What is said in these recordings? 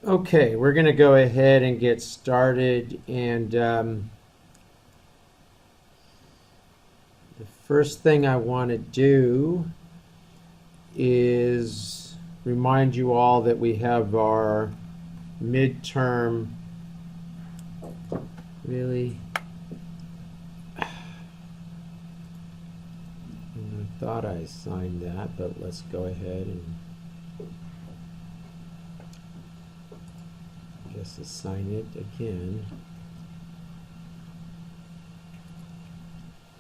Okay, we're going to go ahead and get started. And the first thing I want to do is remind you all that we have our midterm. Really? I thought I signed that, but let's go ahead and assign it again.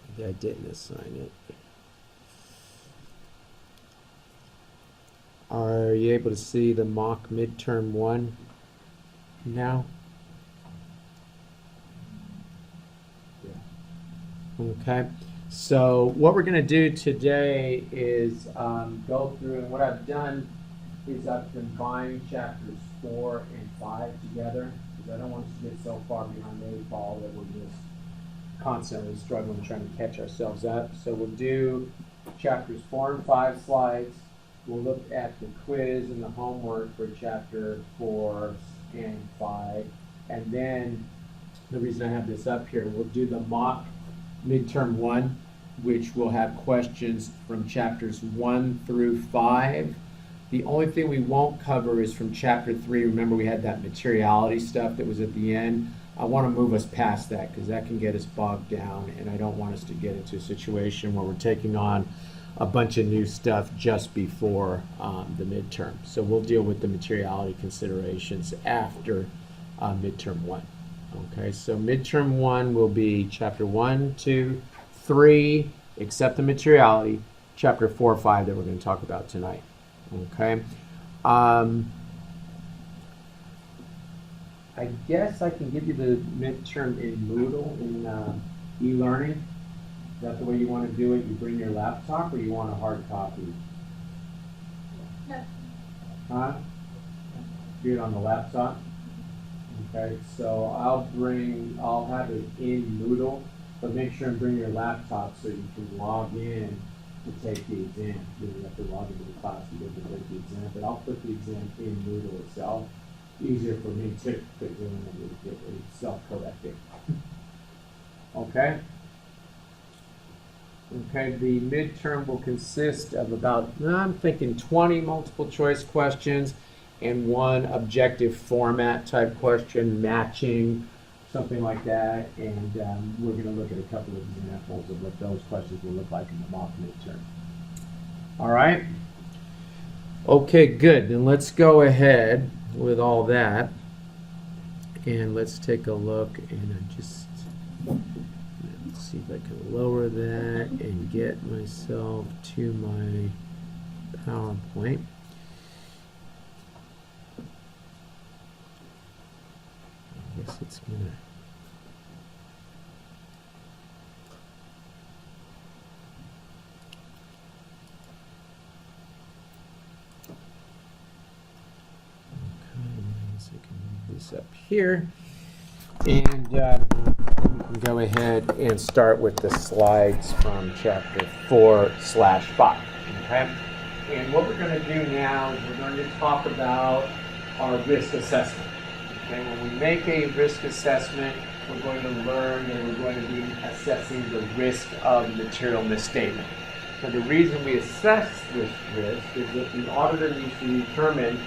Maybe I didn't assign it. Are you able to see the mock midterm 1 now? Yeah. Okay. So what we're going to do today is go through, and what I've done is I've combined chapters 4 and 5 together, because I don't want us to get so far behind the 8 ball that we're just constantly struggling trying to catch ourselves up. So we'll do chapters 4 and 5 slides. We'll look at the quiz and the homework for chapter 4 and 5. And then the reason I have this up here, we'll do the mock midterm 1, which will have questions from chapters 1 through 5. The only thing we won't cover is from chapter 3. Remember, we had that materiality stuff that was at the end. I want to move us past that because that can get us bogged down, and I don't want us to get into a situation where we're taking on a bunch of new stuff just before the midterm. So we'll deal with the materiality considerations after midterm 1. Okay, so midterm 1 will be chapter 1, 2, 3, except the materiality, chapter 4, 5 that we're going to talk about tonight. Okay. I guess I can give you the midterm in Moodle in e-learning. Is that the way you want to do it? You bring your laptop, or you want a hard copy? No. Huh? Do it on the laptop? Okay, so I'll have it in Moodle, but make sure and bring your laptop so you can log in to take the exam. You don't have to log into the class to get to take the exam, but I'll put the exam in Moodle itself. Easier for me too, because then it will get self-correcting. Okay? Okay, the midterm will consist of about, I'm thinking 20 multiple choice questions and 1 objective format type question, matching, something like that. And we're going to look at a couple of examples of what those questions will look like in the mock midterm. All right? Okay, good. Then let's go ahead with all that. And let's take a look and just let's see if I can lower that and get myself to my PowerPoint. I guess it's going to up here, and we can go ahead and start with the slides from chapter 4/5. Okay, and what we're going to do now is we're going to talk about our risk assessment. Okay, when we make a risk assessment, we're going to learn that we're going to be assessing the risk of material misstatement. So the reason we assess this risk is that the auditor needs to determine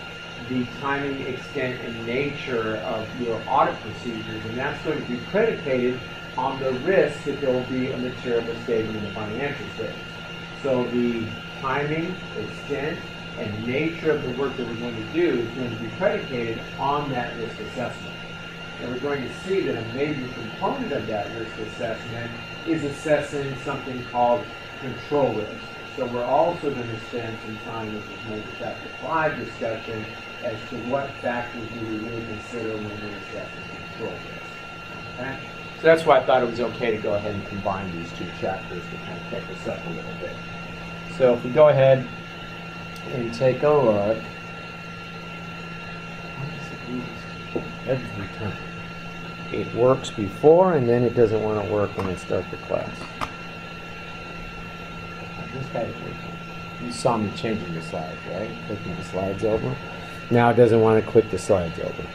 the timing, extent, and nature of your audit procedures, and that's going to be predicated on the risk that there will be a material misstatement in the financial statements. So the timing, extent, and nature of the work that we're going to do is going to be predicated on that risk assessment. And we're going to see that a major component of that risk assessment is assessing something called control risk. So we're also going to spend some time with this major chapter 5 discussion as to what factors do we really consider when we're assessing control risk. Okay? So that's why I thought it was okay to go ahead and combine these 2 chapters to kind of catch us up a little bit. So if we go ahead and take a look, every time it works before and then it doesn't want to work when I start the class. You saw me changing the slides, right? Clicking the slides over. Now it doesn't want to click the slides over.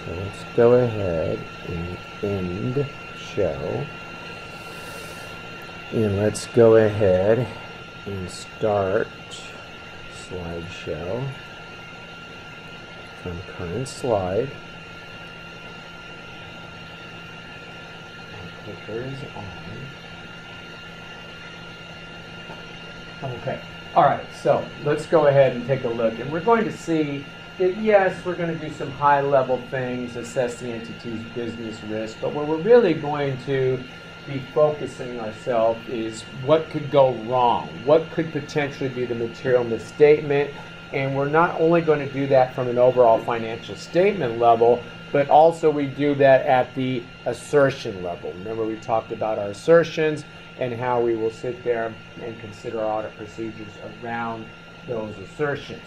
So let's go ahead and end show. And let's go ahead and start slideshow from current slide. My clicker is on. Okay. All right. So let's go ahead and take a look. And we're going to see that, yes, we're going to do some high-level things, assess the entity's business risk, but what we're really going to be focusing ourselves is what could go wrong, what could potentially be the material misstatement, and we're not only going to do that from an overall financial statement level, but also we do that at the assertion level. Remember, we talked about our assertions and how we will sit there and consider audit procedures around those assertions.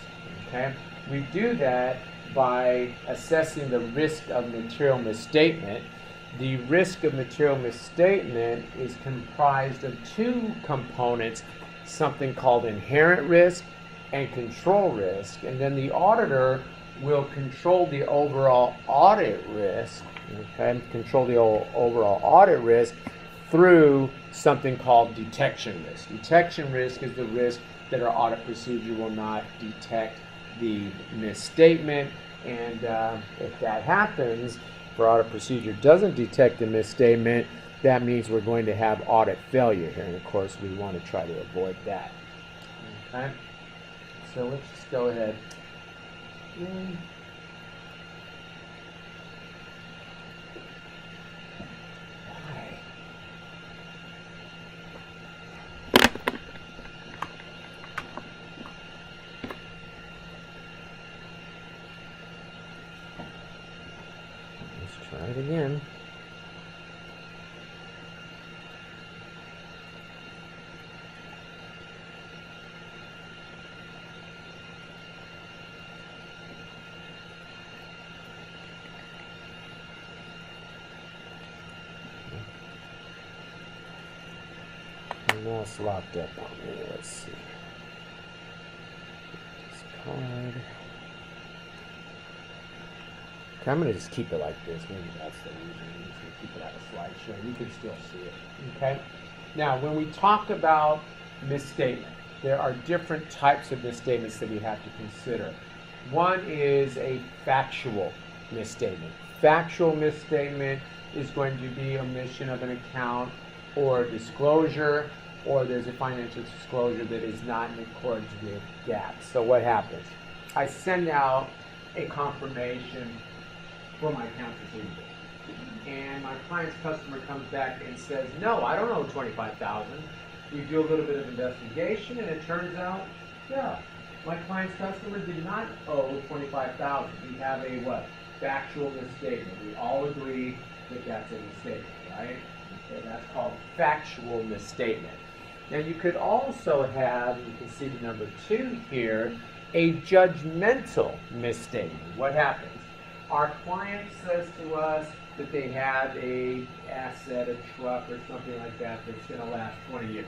Okay? We do that by assessing the risk of material misstatement. The risk of material misstatement is comprised of two components, something called inherent risk and control risk. And then the auditor will control the overall audit risk, okay, overall audit risk through something called detection risk. Detection risk is the risk that our audit procedure will not detect the misstatement, and if that happens, if our audit procedure doesn't detect the misstatement, that means we're going to have audit failure here, and of course we want to try to avoid that. Okay, so let's just go ahead. Try it again. And now it's locked up on me. Let's see. Discard. Okay, I'm going to just keep it like this. Maybe that's the reason. I'm just going to keep it out of slideshow. You can still see it. Okay? Now, when we talk about misstatement, there are different types of misstatements that we have to consider. One is a factual misstatement. Factual misstatement is going to be omission of an account or a disclosure, or there's a financial disclosure that is not in accordance with GAAP. So what happens? I send out a confirmation for my accounts receivable, and my client's customer comes back and says, no, I don't owe $25,000. We do a little bit of investigation, and it turns out, yeah, my client's customer did not owe $25,000. We have a what? Factual misstatement. We all agree that that's a misstatement, right? Okay, that's called factual misstatement. Now you could also have, you can see the number 2 here, a judgmental misstatement. What happens? Our client says to us that they have a asset, a truck or something like that that's going to last 20 years.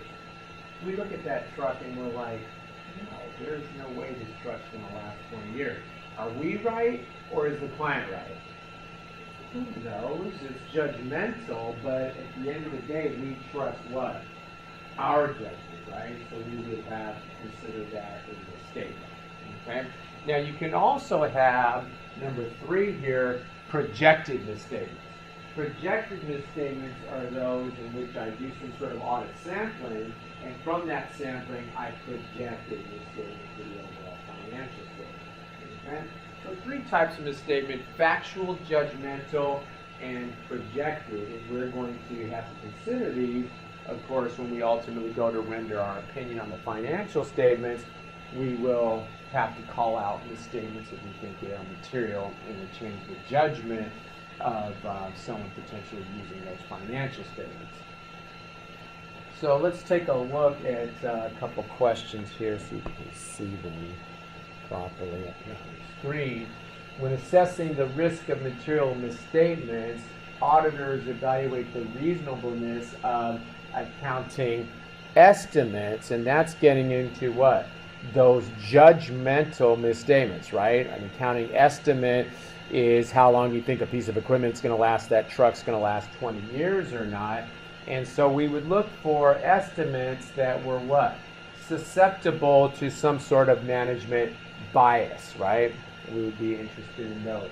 We look at that truck and we're like, no, there's no way this truck's going to last 20 years. Are we right or is the client right? Who knows? It's judgmental, but at the end of the day, we trust what? Our judgment, right? So we would have to consider that as a statement. Okay? Now you can also have number 3 here, projected misstatements. Projected misstatements are those in which I do some sort of audit sampling, and from that sampling, I project a misstatement to the overall financial statement. Okay? So 3 types of misstatement: factual, judgmental, and projected. And we're going to have to consider these, of course, when we ultimately go to render our opinion on the financial statements. We will have to call out misstatements if we think they are material, and will change the judgment of someone potentially using those financial statements. So let's take a look at a couple questions here so you can see them properly up here on the screen. When assessing the risk of material misstatements, auditors evaluate the reasonableness of accounting estimates, and that's getting into what? those judgmental misstatements, right? An accounting estimate is how long you think a piece of equipment is going to last, that truck's going to last 20 years or not. And so we would look for estimates that were what? Susceptible to some sort of management bias, right? We would be interested in those.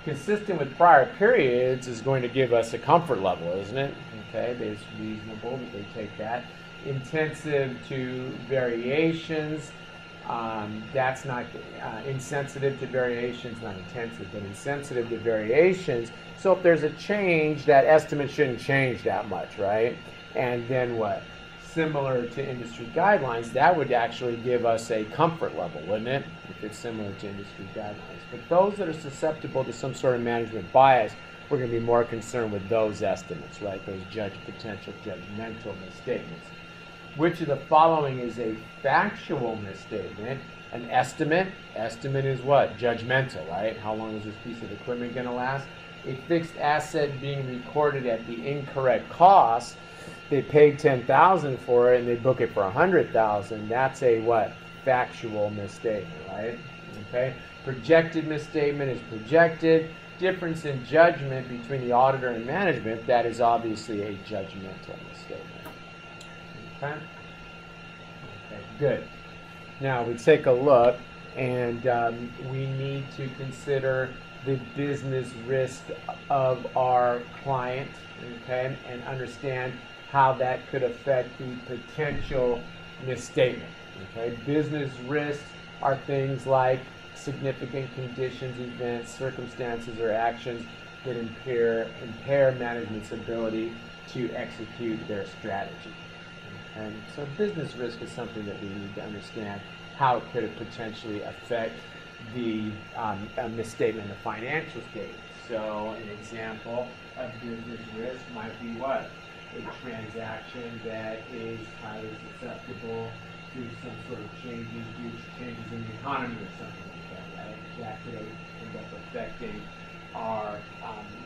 Consistent with prior periods is going to give us a comfort level, isn't it? Okay, it's reasonable that they take that. Intensive to variations, that's not insensitive to variations, not intensive, but insensitive to variations. So if there's a change, that estimate shouldn't change that much, right? And then what? Similar to industry guidelines, that would actually give us a comfort level, wouldn't it? If it's similar to industry guidelines. But those that are susceptible to some sort of management bias, we're going to be more concerned with those estimates, right? Those potential judgmental misstatements. Which of the following is a factual misstatement? An estimate. Estimate is what? Judgmental, right? How long is this piece of equipment going to last? A fixed asset being recorded at the incorrect cost. They paid $10,000 for it and they book it for $100,000. That's a what? Factual misstatement, right? Okay. Projected misstatement is projected. Difference in judgment between the auditor and management, that is obviously a judgmental misstatement. Okay. Okay, good. Now we take a look, and we need to consider the business risk of our client, okay, and understand how that could affect the potential misstatement. Okay, business risks are things like significant conditions, events, circumstances, or actions that impair management's ability to execute their strategy. And so business risk is something that we need to understand how it could potentially affect the misstatement of financial statements. So an example of business risk might be what? A transaction that is highly susceptible to some sort of changes in the economy or something like that, right? That could end up affecting our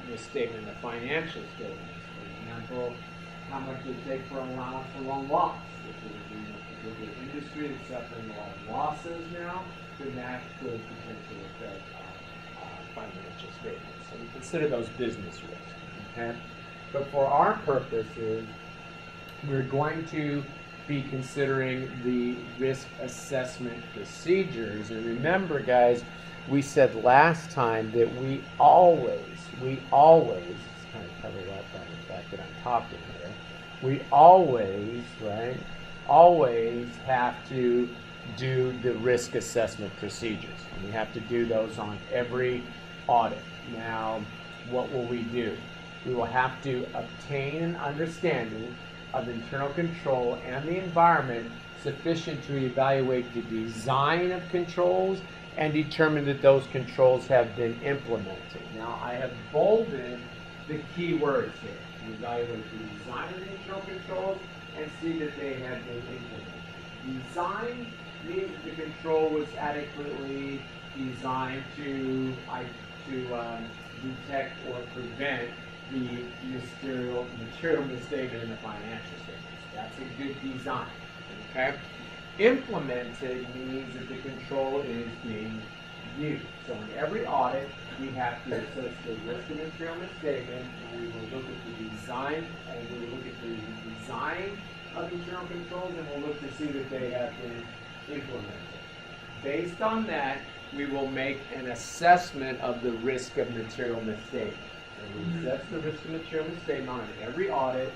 misstatement of financial statements. For example, how much they take for allowance for loan loss. If there's an industry that's suffering a lot of losses now, then that could potentially affect financial statements. So we consider those business risks. Okay? But for our purposes, we're going to be considering the risk assessment procedures. And remember, guys, we said last time that we always, it's kind of covered up by the fact that I'm talking here, we always, right, always have to do the risk assessment procedures. And we have to do those on every audit. Now, what will we do? We will have to obtain an understanding of internal control and the environment sufficient to evaluate the design of controls and determine that those controls have been implemented. Now, I have bolded the key words here. Evaluate the design of the internal controls and see that they have been implemented. Design means that the control was adequately designed to detect or prevent the material misstatement in the financial statements. That's a good design. Okay? Implemented means that the control is being used. So in every audit, we have to assess the risk of material misstatement, and we will look at the design, and we will look at the design of internal controls, and we'll look to see that they have been implemented. Based on that, we will make an assessment of the risk of material misstatement. We assess the risk of material misstatement on every audit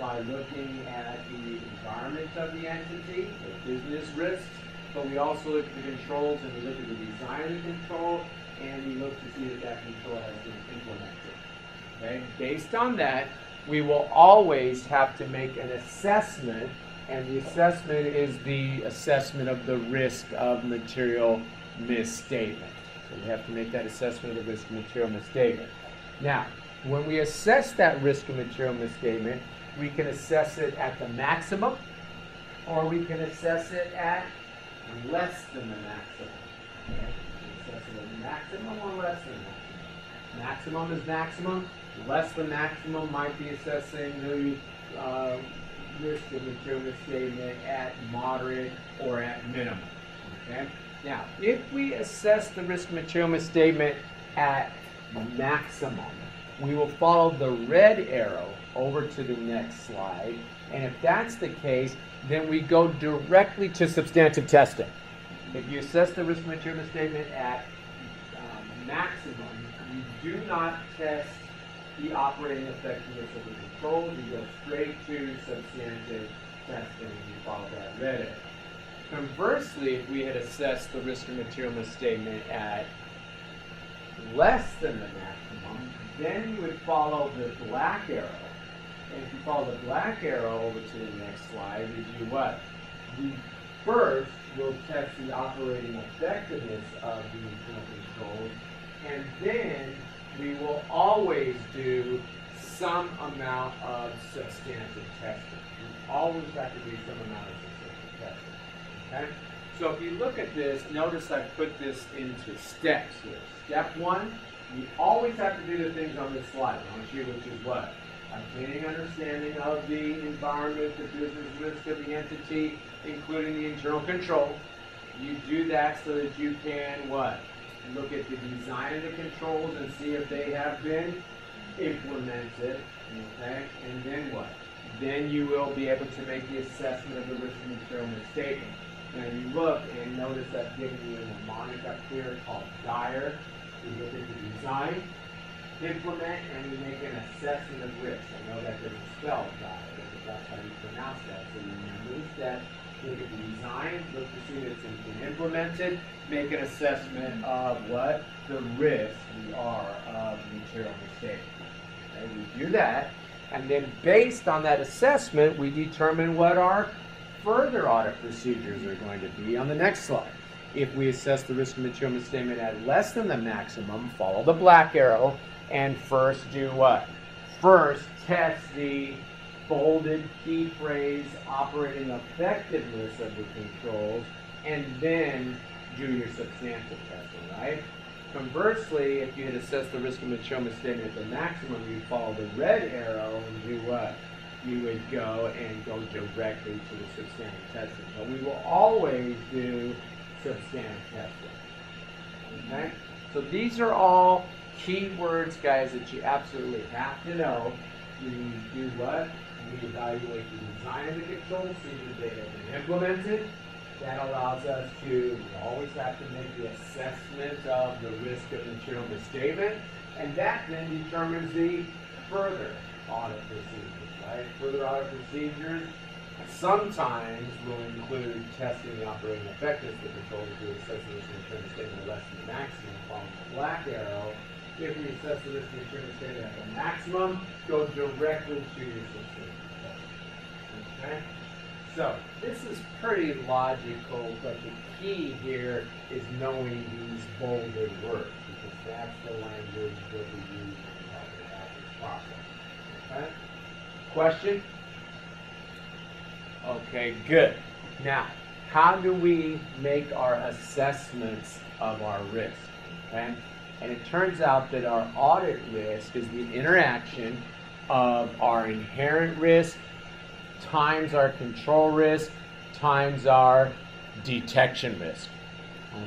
by looking at the environment of the entity, the business risks, but we also look at the controls and we look at the design of the control and we look to see that that control has been implemented. Okay? Based on that, we will always have to make an assessment, and the assessment is the assessment of the risk of material misstatement. So we have to make that assessment of the risk of material misstatement. Now, when we assess that risk of material misstatement, we can assess it at the maximum, or we can assess it at less than the maximum. Okay? We can assess it at maximum or less than maximum. Maximum is maximum. Less than maximum might be assessing the risk of material misstatement at moderate or at minimum. Okay? Now, if we assess the risk material misstatement at maximum, we will follow the red arrow over to the next slide. And if that's the case, then we go directly to substantive testing. If you assess the risk material misstatement at maximum, you do not test the operating effectiveness of the controls. You go straight to substantive testing and you follow that red arrow. Conversely, if we had assessed the risk and material misstatement at less than the maximum, then you would follow the black arrow. And if you follow the black arrow over to the next slide, we do what? We first will test the operating effectiveness of the internal controls, and then we will always do some amount of substantive testing. We always have to do some amount of substantive testing. Okay? So if you look at this, notice I put this into steps here. Step one, you always have to do the things on this slide, don't you? Which is what? Obtaining understanding of the environment, the business risk of the entity, including the internal control. You do that so that you can what? Look at the design of the controls and see if they have been implemented. Okay? And then what? Then you will be able to make the assessment of the risk and material misstatement. Now you look and notice I've given you a mnemonic up here called DIRE. We look at the design, implement, and we make an assessment of risk. I know that doesn't spell DIRE, but that's how you pronounce that. So you remember the steps, look at the design, look to see that it's been implemented, make an assessment of what? The risk, the R, of material misstatement. Okay, we do that, and then based on that assessment, we determine what our further audit procedures are going to be on the next slide. If we assess the risk and material misstatement at less than the maximum, follow the black arrow, and first do what? First, test the bolded key phrase operating effectiveness of the controls, and then do your substantive testing, right? Conversely, if you had assessed the risk and material misstatement at the maximum, you'd follow the red arrow and do what? You would go and go directly to the substantive testing. But we will always do substantive testing. Okay? So these are all key words, guys, that you absolutely have to know. We do what? We evaluate the design of the controls, see that they have been implemented. That allows us to, we always have to make the assessment of the risk of material misstatement, and that then determines the further audit procedures, right? Further audit procedures sometimes will include testing the operating effectiveness of the controls to assess the risk of material misstatement less than the maximum, following the black arrow. If we assess the risk of material misstatement at the maximum, go directly to your substantive testing. Okay? So, this is pretty logical, but the key here is knowing these bolded words, because that's the language that we use when we talk about this process. Okay? Question? Okay, good. Now, how do we make our assessments of our risk? Okay? And it turns out that our audit risk is the interaction of our inherent risk times our control risk times our detection risk.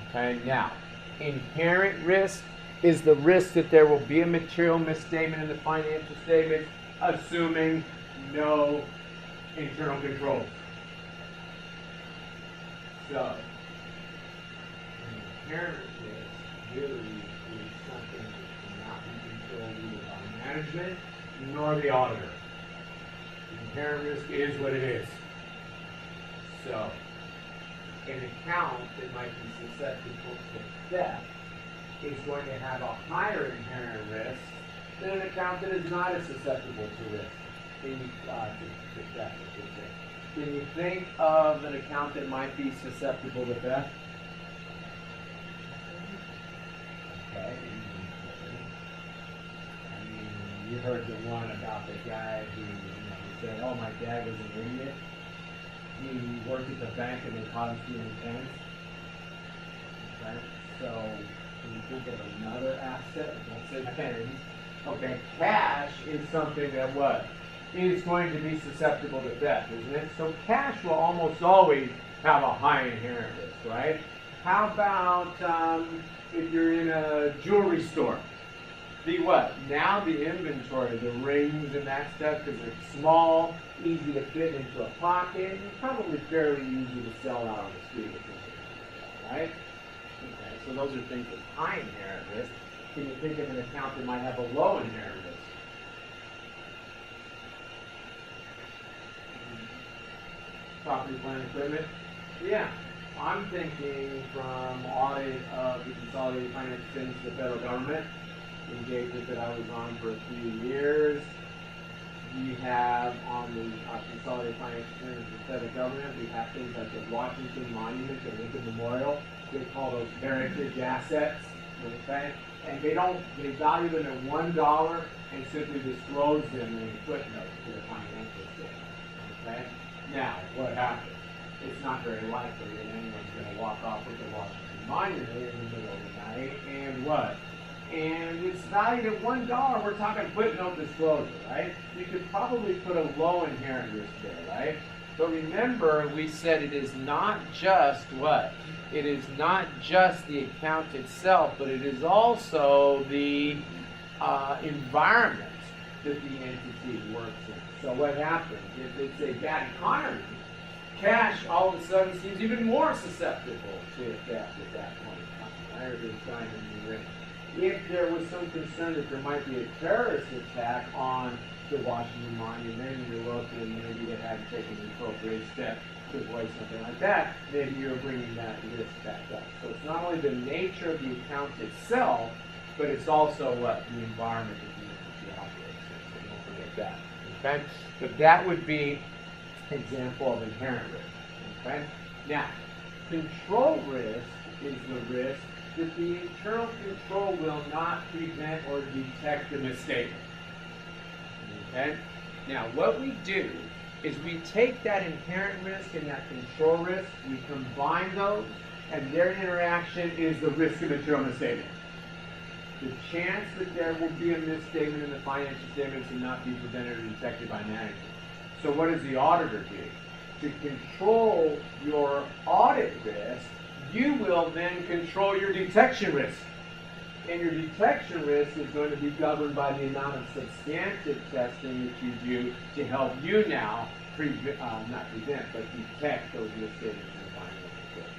Okay, now, inherent risk is the risk that there will be a material misstatement in the financial statements, assuming no internal controls. So, inherent risk really is something that cannot be controlled either by management nor the auditor. Inherent risk is what it is. So, an account that might be susceptible to theft is going to have a higher inherent risk than an account that is not as susceptible to risk. To theft, I should say. Can you think of an account that might be susceptible to theft? Okay. I mean, you heard the one about the guy who said, "Oh, my dad was an idiot. He worked at the bank and they caught him stealing pens." Okay, so can you think of another asset? Don't say pens. Okay, cash is something that what? Is going to be susceptible to theft, isn't it? So cash will almost always have a high inherent risk, right? How about if you're in a jewelry store? The what? Now the inventory, the rings and that stuff, because they're small, easy to fit into a pocket, and probably fairly easy to sell out on the street or something like that, right? Okay, so those are things with high inherent risk. Can you think of an account that might have a low inherent risk? Property, plant, and equipment? Yeah. I'm thinking from audit of the consolidated financial statements of the federal government, engagement that I was on for a few years. We have on the consolidated financial statements of the federal government, we have things like the Washington Monument, the Lincoln Memorial. They call those heritage assets, okay? And they value them at $1 and simply disclose them in a footnote to the financial statement, okay? Now, what happens? It's not very likely that anyone's going to walk off with the Washington Monument in the middle of the night and what? And it's valued at $1. We're talking footnote disclosure, right? You could probably put a low inherent risk there, right? But remember, we said it is not just what? It is not just the account itself, but it is also the environment that the entity works in. So what happens? If it's a bad economy, cash all of a sudden seems even more susceptible to theft at that point in time, right? Or to sign a new ring. If there was some concern that there might be a terrorist attack on the Washington Monument, and you're looking and maybe they hadn't taken the appropriate step to avoid something like that, maybe you're bringing that risk back up. So it's not only the nature of the account itself, but it's also what? The environment that the entity operates in. So don't forget that. Okay? But that would be an example of inherent risk. Okay? Now, control risk is the risk that the internal control will not prevent or detect a misstatement. Okay? Now, what we do is we take that inherent risk and that control risk, we combine those, and their interaction is the risk of material misstatement. The chance that there will be a misstatement in the financial statements and not be prevented or detected by management. So what does the auditor do? To control your audit risk, you will then control your detection risk. And your detection risk is going to be governed by the amount of substantive testing that you do to help you now not prevent, but detect those misstatements in the financial statement.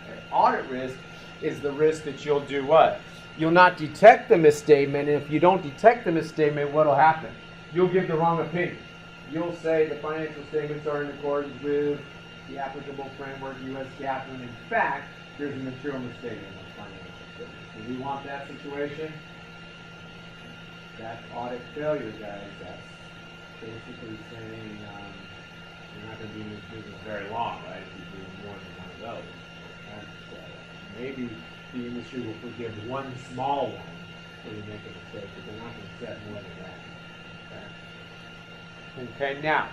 Okay. Audit risk is the risk that you'll do what? You'll not detect the misstatement, and if you don't detect the misstatement, what will happen? You'll give the wrong opinion. You'll say the financial statements are in accordance with the applicable framework, U.S. GAAP, when in fact, there's a material misstatement in those financial statements. Do we want that situation? That's audit failure, guys. That's basically saying you're not going to be in this business very long, right, if you do more than one of those. Maybe the industry will forgive one small one where you make a mistake, but they're not going to set more than that. Okay, now,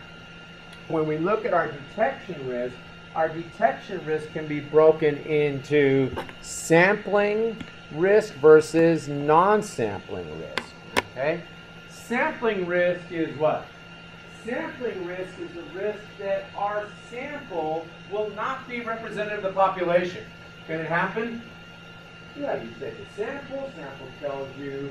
when we look at our detection risk can be broken into sampling risk versus non-sampling risk. Okay? Sampling risk is what? Sampling risk is the risk that our sample will not be representative of the population. Can it happen? Yeah, you take a sample tells you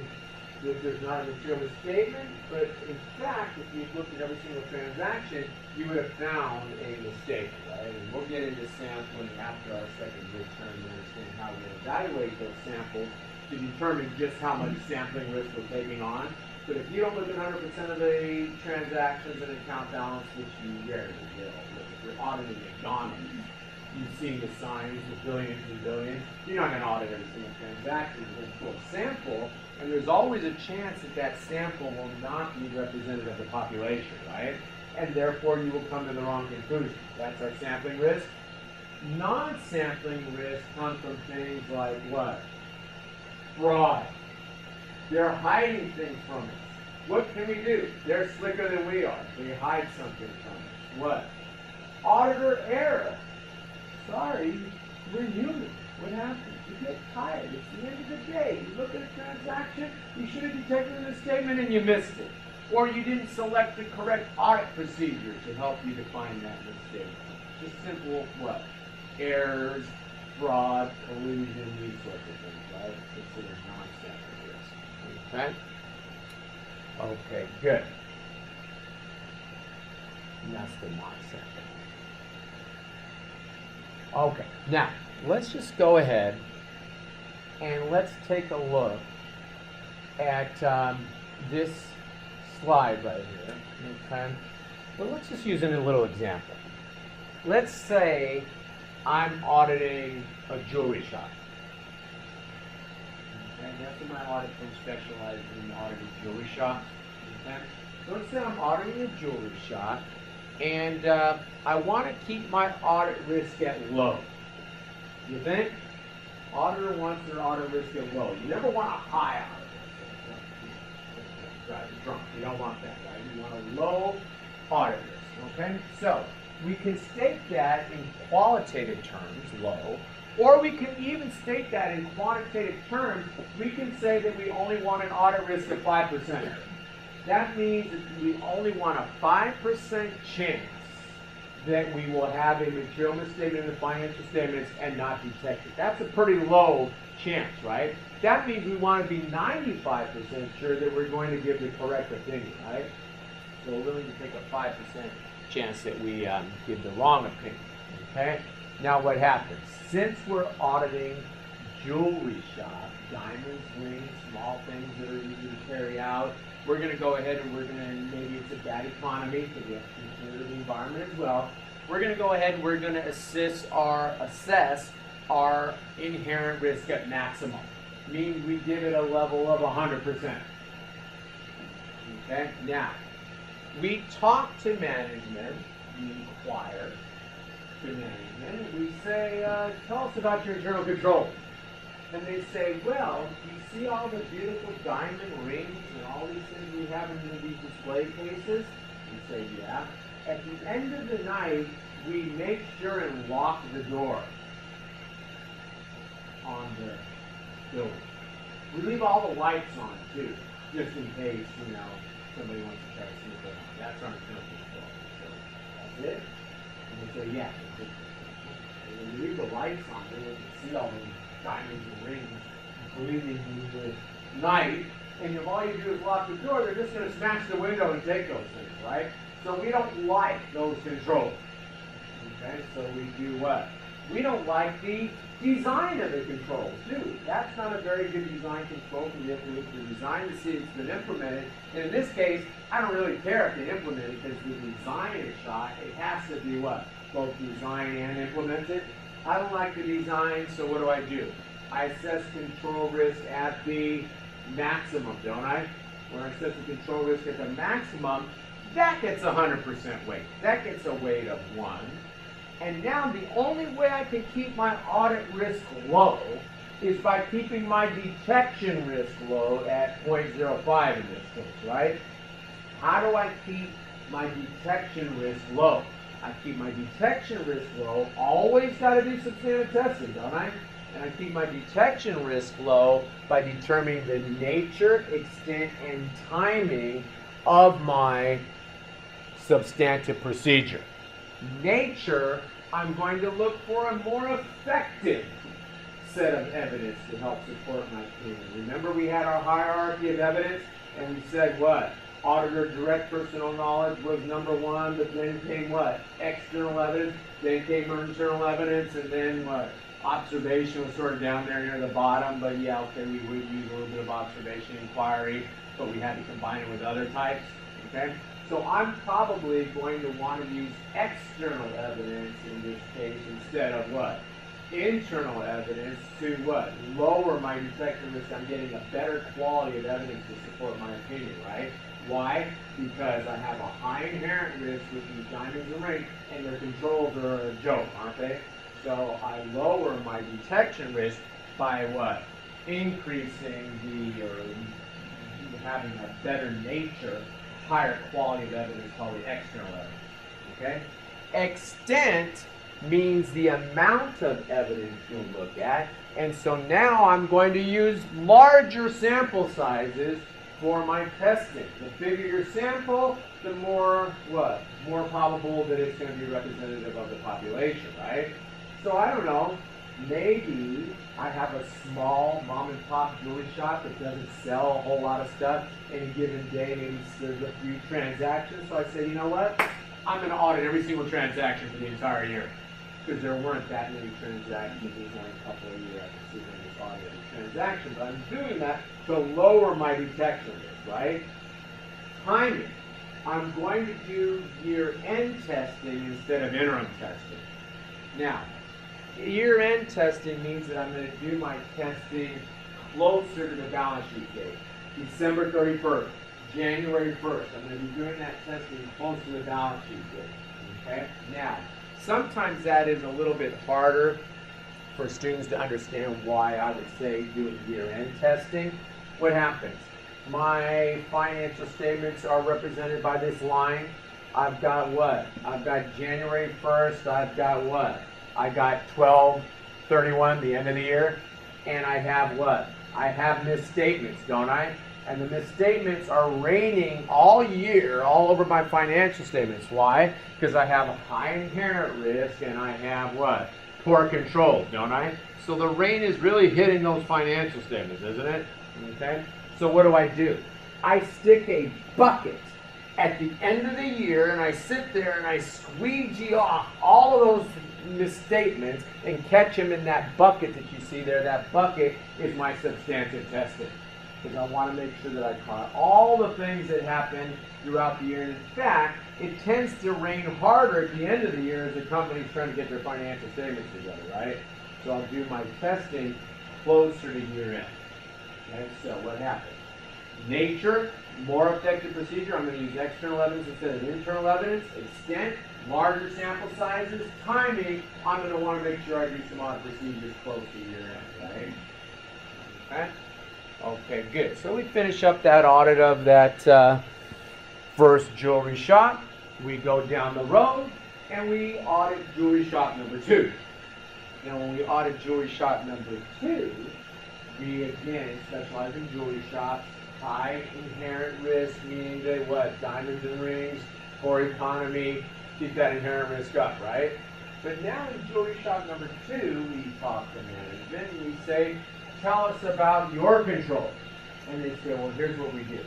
that there's not a material misstatement, but in fact, if you looked at every single transaction, you would have found a mistake, right? And we'll get into sampling after our second midterm to understand how we evaluate those samples to determine just how much sampling risk we're taking on. But if you don't look at 100% of the transactions and account balance, which you rarely will, if you're auditing McDonald's, you've seen the signs, the billions and billions. You're not going to audit every single transaction. You're going to pull a sample, and there's always a chance that that sample will not be representative of the population, right? And therefore, you will come to the wrong conclusion. That's our sampling risk. Non-sampling risk comes from things like what? Fraud. They're hiding things from us. What can we do? They're slicker than we are. They hide something from us. What? Auditor error. Sorry, we're human. What happens? You get tired. It's the end of the day. You look at a transaction, you should have detected a misstatement and you missed it. Or you didn't select the correct audit procedure to help you define that misstatement. Just simple what? Errors fraud, collusion, these sorts of things, right? Considered non-standard risk. Okay? Okay, good. And that's the non-standard. Okay, now let's just go ahead and let's take a look at this slide right here. Okay, but let's just use a little example. Let's say I'm auditing a jewelry shop. Okay, that's what my audit firm specializes in, auditing jewelry shops. Okay, so let's say I'm auditing a jewelry shop, and I want to keep my audit risk at low. You think? Auditor wants their audit risk at low. You never want a high audit risk. Drive you drunk. You don't want that, right? You want a low audit risk. Okay? So we can state that in qualitative terms, low, or we can even state that in quantitative terms. We can say that we only want an audit risk of 5%. That means that we only want a 5% chance that we will have a material misstatement in the financial statements and not detect it. That's a pretty low chance, right? That means we want to be 95% sure that we're going to give the correct opinion, right? So we're willing to take a 5% chance that we give the wrong opinion, okay? Now what happens? Since we're auditing jewelry shop, diamonds, rings, small things that are easy to carry out, we're going to go ahead and we're going to, maybe it's a bad economy, because we have to consider the environment as well. We're going to go ahead and we're going to assess our inherent risk at maximum. Meaning we give it a level of 100%. Okay? Now, we talk to management, we inquire to management, and we say, tell us about your internal controls. And they say, well, do you see all the beautiful diamond rings and all these things we have in these display cases? We say, yeah. At the end of the night, we make sure and lock the door on the building. We leave all the lights on, too, just in case, somebody wants to try to sneak it on. That's our internal control. So that's it. And they say, yeah. And when we leave the lights on, then we can see all those diamonds and rings gleaming in the night, and if all you do is lock the door, they're just going to smash the window and take those things, right? So we don't like those controls. Okay, so we do what? We don't like the design of the controls, do we? That's not a very good design control. We have to look at the design to see if it's been implemented. And in this case, I don't really care if they implement it, because the design is shot. It has to be what? Both designed and implemented. I don't like the design, so what do? I assess control risk at the maximum, don't I? When I assess the control risk at the maximum, that gets 100% weight. That gets a weight of 1. And now the only way I can keep my audit risk low is by keeping my detection risk low at 0.05 in this case, right? How do I keep my detection risk low? I keep my detection risk low. Always got to do substantive testing, don't I? And I keep my detection risk low by determining the nature, extent, and timing of my substantive procedure. Nature, I'm going to look for a more effective set of evidence to help support my opinion. Remember, we had our hierarchy of evidence, and we said what? Auditor direct personal knowledge was number 1, but then came what? External evidence, then came internal evidence, and then what? Observation was sort of down there near the bottom, but yeah, okay, we would use a little bit of observation inquiry, but we had to combine it with other types, okay? So I'm probably going to want to use external evidence in this case instead of what? Internal evidence to what? Lower my detection risk. I'm getting a better quality of evidence to support my opinion, right? Why? Because I have a high inherent risk with these diamonds and rings, and their controls are a joke, aren't they? So I lower my detection risk by what? Increasing or having a better nature, higher quality of evidence called the external evidence. Okay? Extent means the amount of evidence you'll look at, and so now I'm going to use larger sample sizes for my testing. The bigger your sample, the more what? More probable that it's going to be representative of the population, right? So I don't know, Maybe I have a small mom and pop jewelry shop that doesn't sell a whole lot of stuff. Any given day, maybe there's a few transactions. So I say, you know what? I'm going to audit every single transaction for the entire year. Because there weren't that many transactions. There's only a couple a year I can see when this audit transaction. But I'm doing that to lower my detection risk, right? Timing. I'm going to do year-end testing instead of interim testing. Now, year-end testing means that I'm going to do my testing closer to the balance sheet date. December 31st, January 1st. I'm going to be doing that testing close to the balance sheet date. Okay? Now, sometimes that is a little bit harder for students to understand why I would say doing year-end testing. What happens? My financial statements are represented by this line. I've got what? I've got January 1st. I've got what? I got 12/31, the end of the year. And I have what? I have misstatements, don't I? And the misstatements are reigning all year, all over my financial statements. Why? Because I have a high inherent risk and I have what? Poor control, don't I? So the rain is really hitting those financial statements, isn't it? Okay? So what do? I stick a bucket at the end of the year and I sit there and I squeegee off all of those misstatements and catch them in that bucket that you see there. That bucket is my substantive testing. Because I want to make sure that I caught all the things that happen throughout the year. And in fact, it tends to rain harder at the end of the year as the company's trying to get their financial statements together, right? So I'll do my testing closer to year end. Okay, so what happens? Nature, more effective procedure. I'm going to use external evidence instead of internal evidence. Extent, larger sample sizes. Timing, I'm going to want to make sure I do some audit procedures close to year end, right? Okay? Okay, good. So we finish up that audit of that first jewelry shop. We go down the road and we audit jewelry shop number 2. Now when we audit jewelry shop number 2, we again specialize in jewelry shops. High inherent risk, meaning they what? Diamonds and rings, poor economy, keep that inherent risk up, right? But now in jewelry shop number 2, we talk to management and we say, tell us about your control. And they say, well, here's what we do.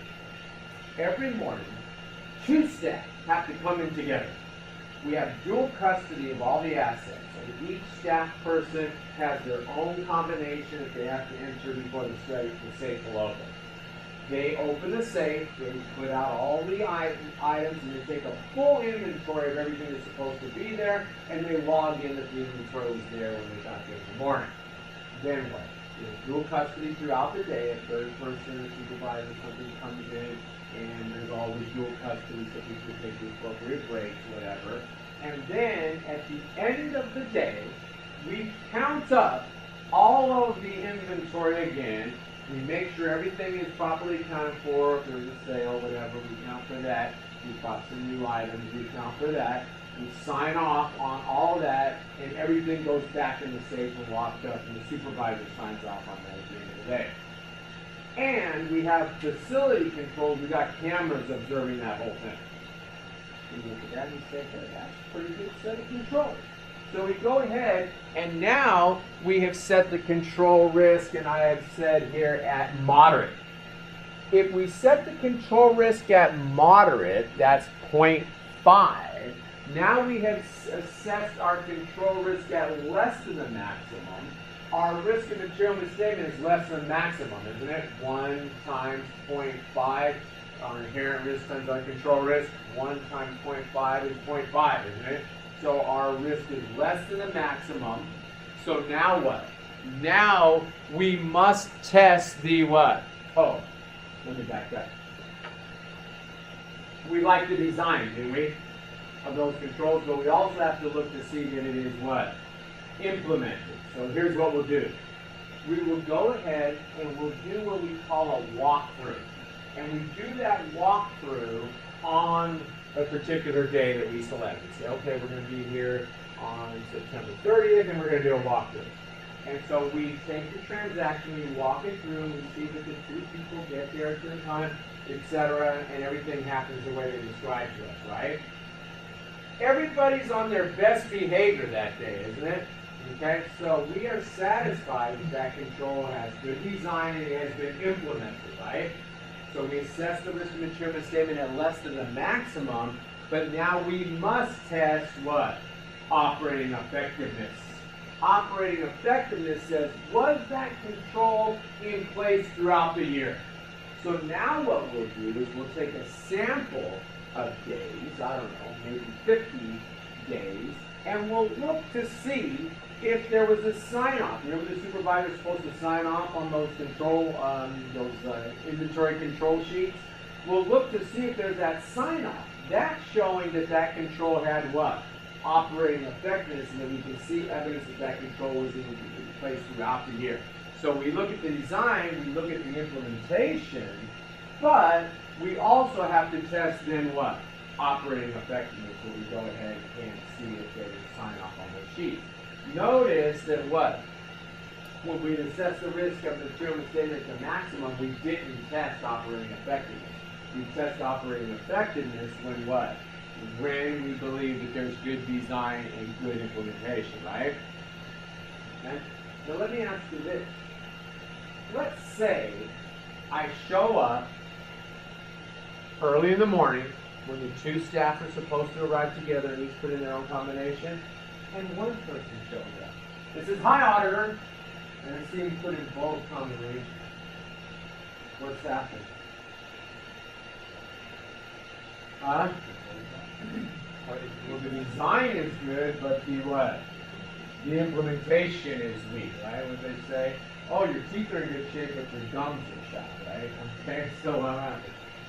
Every morning, 2 staff have to come in together. We have dual custody of all the assets. And each staff person has their own combination that they have to enter before the safe will open. They open the safe, they put out all the items, and they take a full inventory of everything that's supposed to be there, and they log in that the inventory was there when they got there in the morning. Then what? There's dual custody throughout the day. A third person, a supervisor, something comes in, and there's always dual custody so people take the appropriate breaks, whatever. And then at the end of the day, we count up all of the inventory again. We make sure everything is properly accounted for. If there's a sale, whatever, we count for that. We bought some new items, we count for that. We sign off on all that, and everything goes back in the safe and locked up, and the supervisor signs off on that at the end of the day. And we have facility controls. We got cameras observing that whole thing. And you look at that and you say, hey, that's a pretty good set of controls. So we go ahead, and now we have set the control risk, and I have said here at moderate. If we set the control risk at moderate, that's 0.5. Now we have assessed our control risk at less than the maximum. Our risk of material misstatement is less than maximum, isn't it? 1 times 0.5. Our inherent risk times our control risk. 1 times 0.5 is 0.5, isn't it? So our risk is less than the maximum. So now what? Now we must test the what? Oh, let me back up. We like the design, do we? Of those controls, but we also have to look to see that it is what? Implemented. So here's what we'll do. We will go ahead and we'll do what we call a walkthrough. And we do that walkthrough on a particular day that we select. We say, okay, we're going to be here on September 30th, and we're going to do a walkthrough. And so we take the transaction, we walk it through, we see that the 2 people get there at the time, etc., and everything happens the way they described to us, right? Everybody's on their best behavior that day, isn't it? Okay, so we are satisfied that that control has good design and it has been implemented, right? So we assess the risk of material misstatement at less than the maximum, but now we must test what? Operating effectiveness. Operating effectiveness says, was that control in place throughout the year? So now what we'll do is we'll take a sample of days, I don't know, maybe 50 days, and we'll look to see if there was a sign-off. Remember the supervisor's supposed to sign off on those inventory control sheets? We'll look to see if there's that sign-off. That's showing that that control had what? Operating effectiveness, and then we can see evidence that that control was in place throughout the year. So we look at the design, we look at the implementation, but we also have to test then what? Operating effectiveness, where we go ahead and see if there is sign off on those sheets. Notice that what? When we assess the risk of material misstatement to maximum, we didn't test operating effectiveness. We test operating effectiveness when what? When we believe that there's good design and good implementation, right? Okay? Now let me ask you this. Let's say I show up early in the morning when the two staff are supposed to arrive together and each put in their own combination, and one person shows up. It says, "Hi, auditor," and I see him put in both combinations. What's happened? Huh? Well, the design is good, but the what? The implementation is weak, right? What they say, oh, your teeth are in good shape, but your gums are shot, right? Okay, so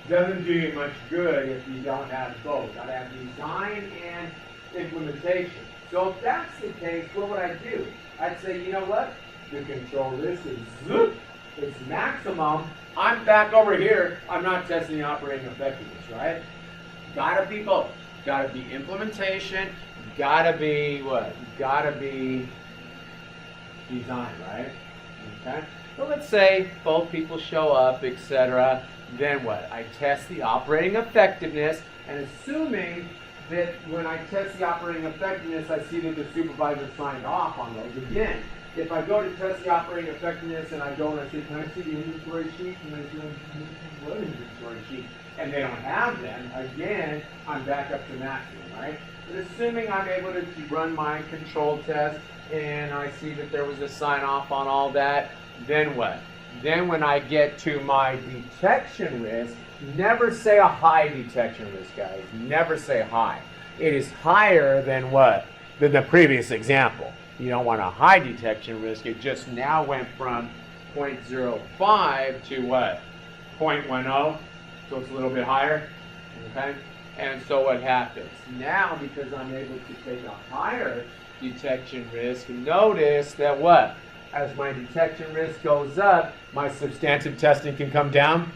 it doesn't do you much good if you don't have both. Got to have design and implementation. So if that's the case, what would I do? I'd say, you know what? The control risk is zoop, it's maximum. I'm back over here. I'm not testing the operating effectiveness, right? Gotta be both. Gotta be implementation. Gotta be what? Gotta be design, right? Okay. So let's say both people show up, etc. Then what? I test the operating effectiveness, and assuming that when I test the operating effectiveness, I see that the supervisor signed off on those. Again, if I go to test the operating effectiveness and I go and I say, can I see the inventory sheet? And they say, what inventory sheet? And they don't have them, again, I'm back up to maximum, right? But assuming I'm able to run my control test and I see that there was a sign off on all that, then what? Then when I get to my detection risk, never say a high detection risk, guys. Never say high. It is higher than what? Than the previous example. You don't want a high detection risk. It just now went from 0.05 to what? 0.10. So it's a little bit higher. Okay? And so what happens? Now, because I'm able to take a higher detection risk, notice that what? As my detection risk goes up, my substantive testing can come down.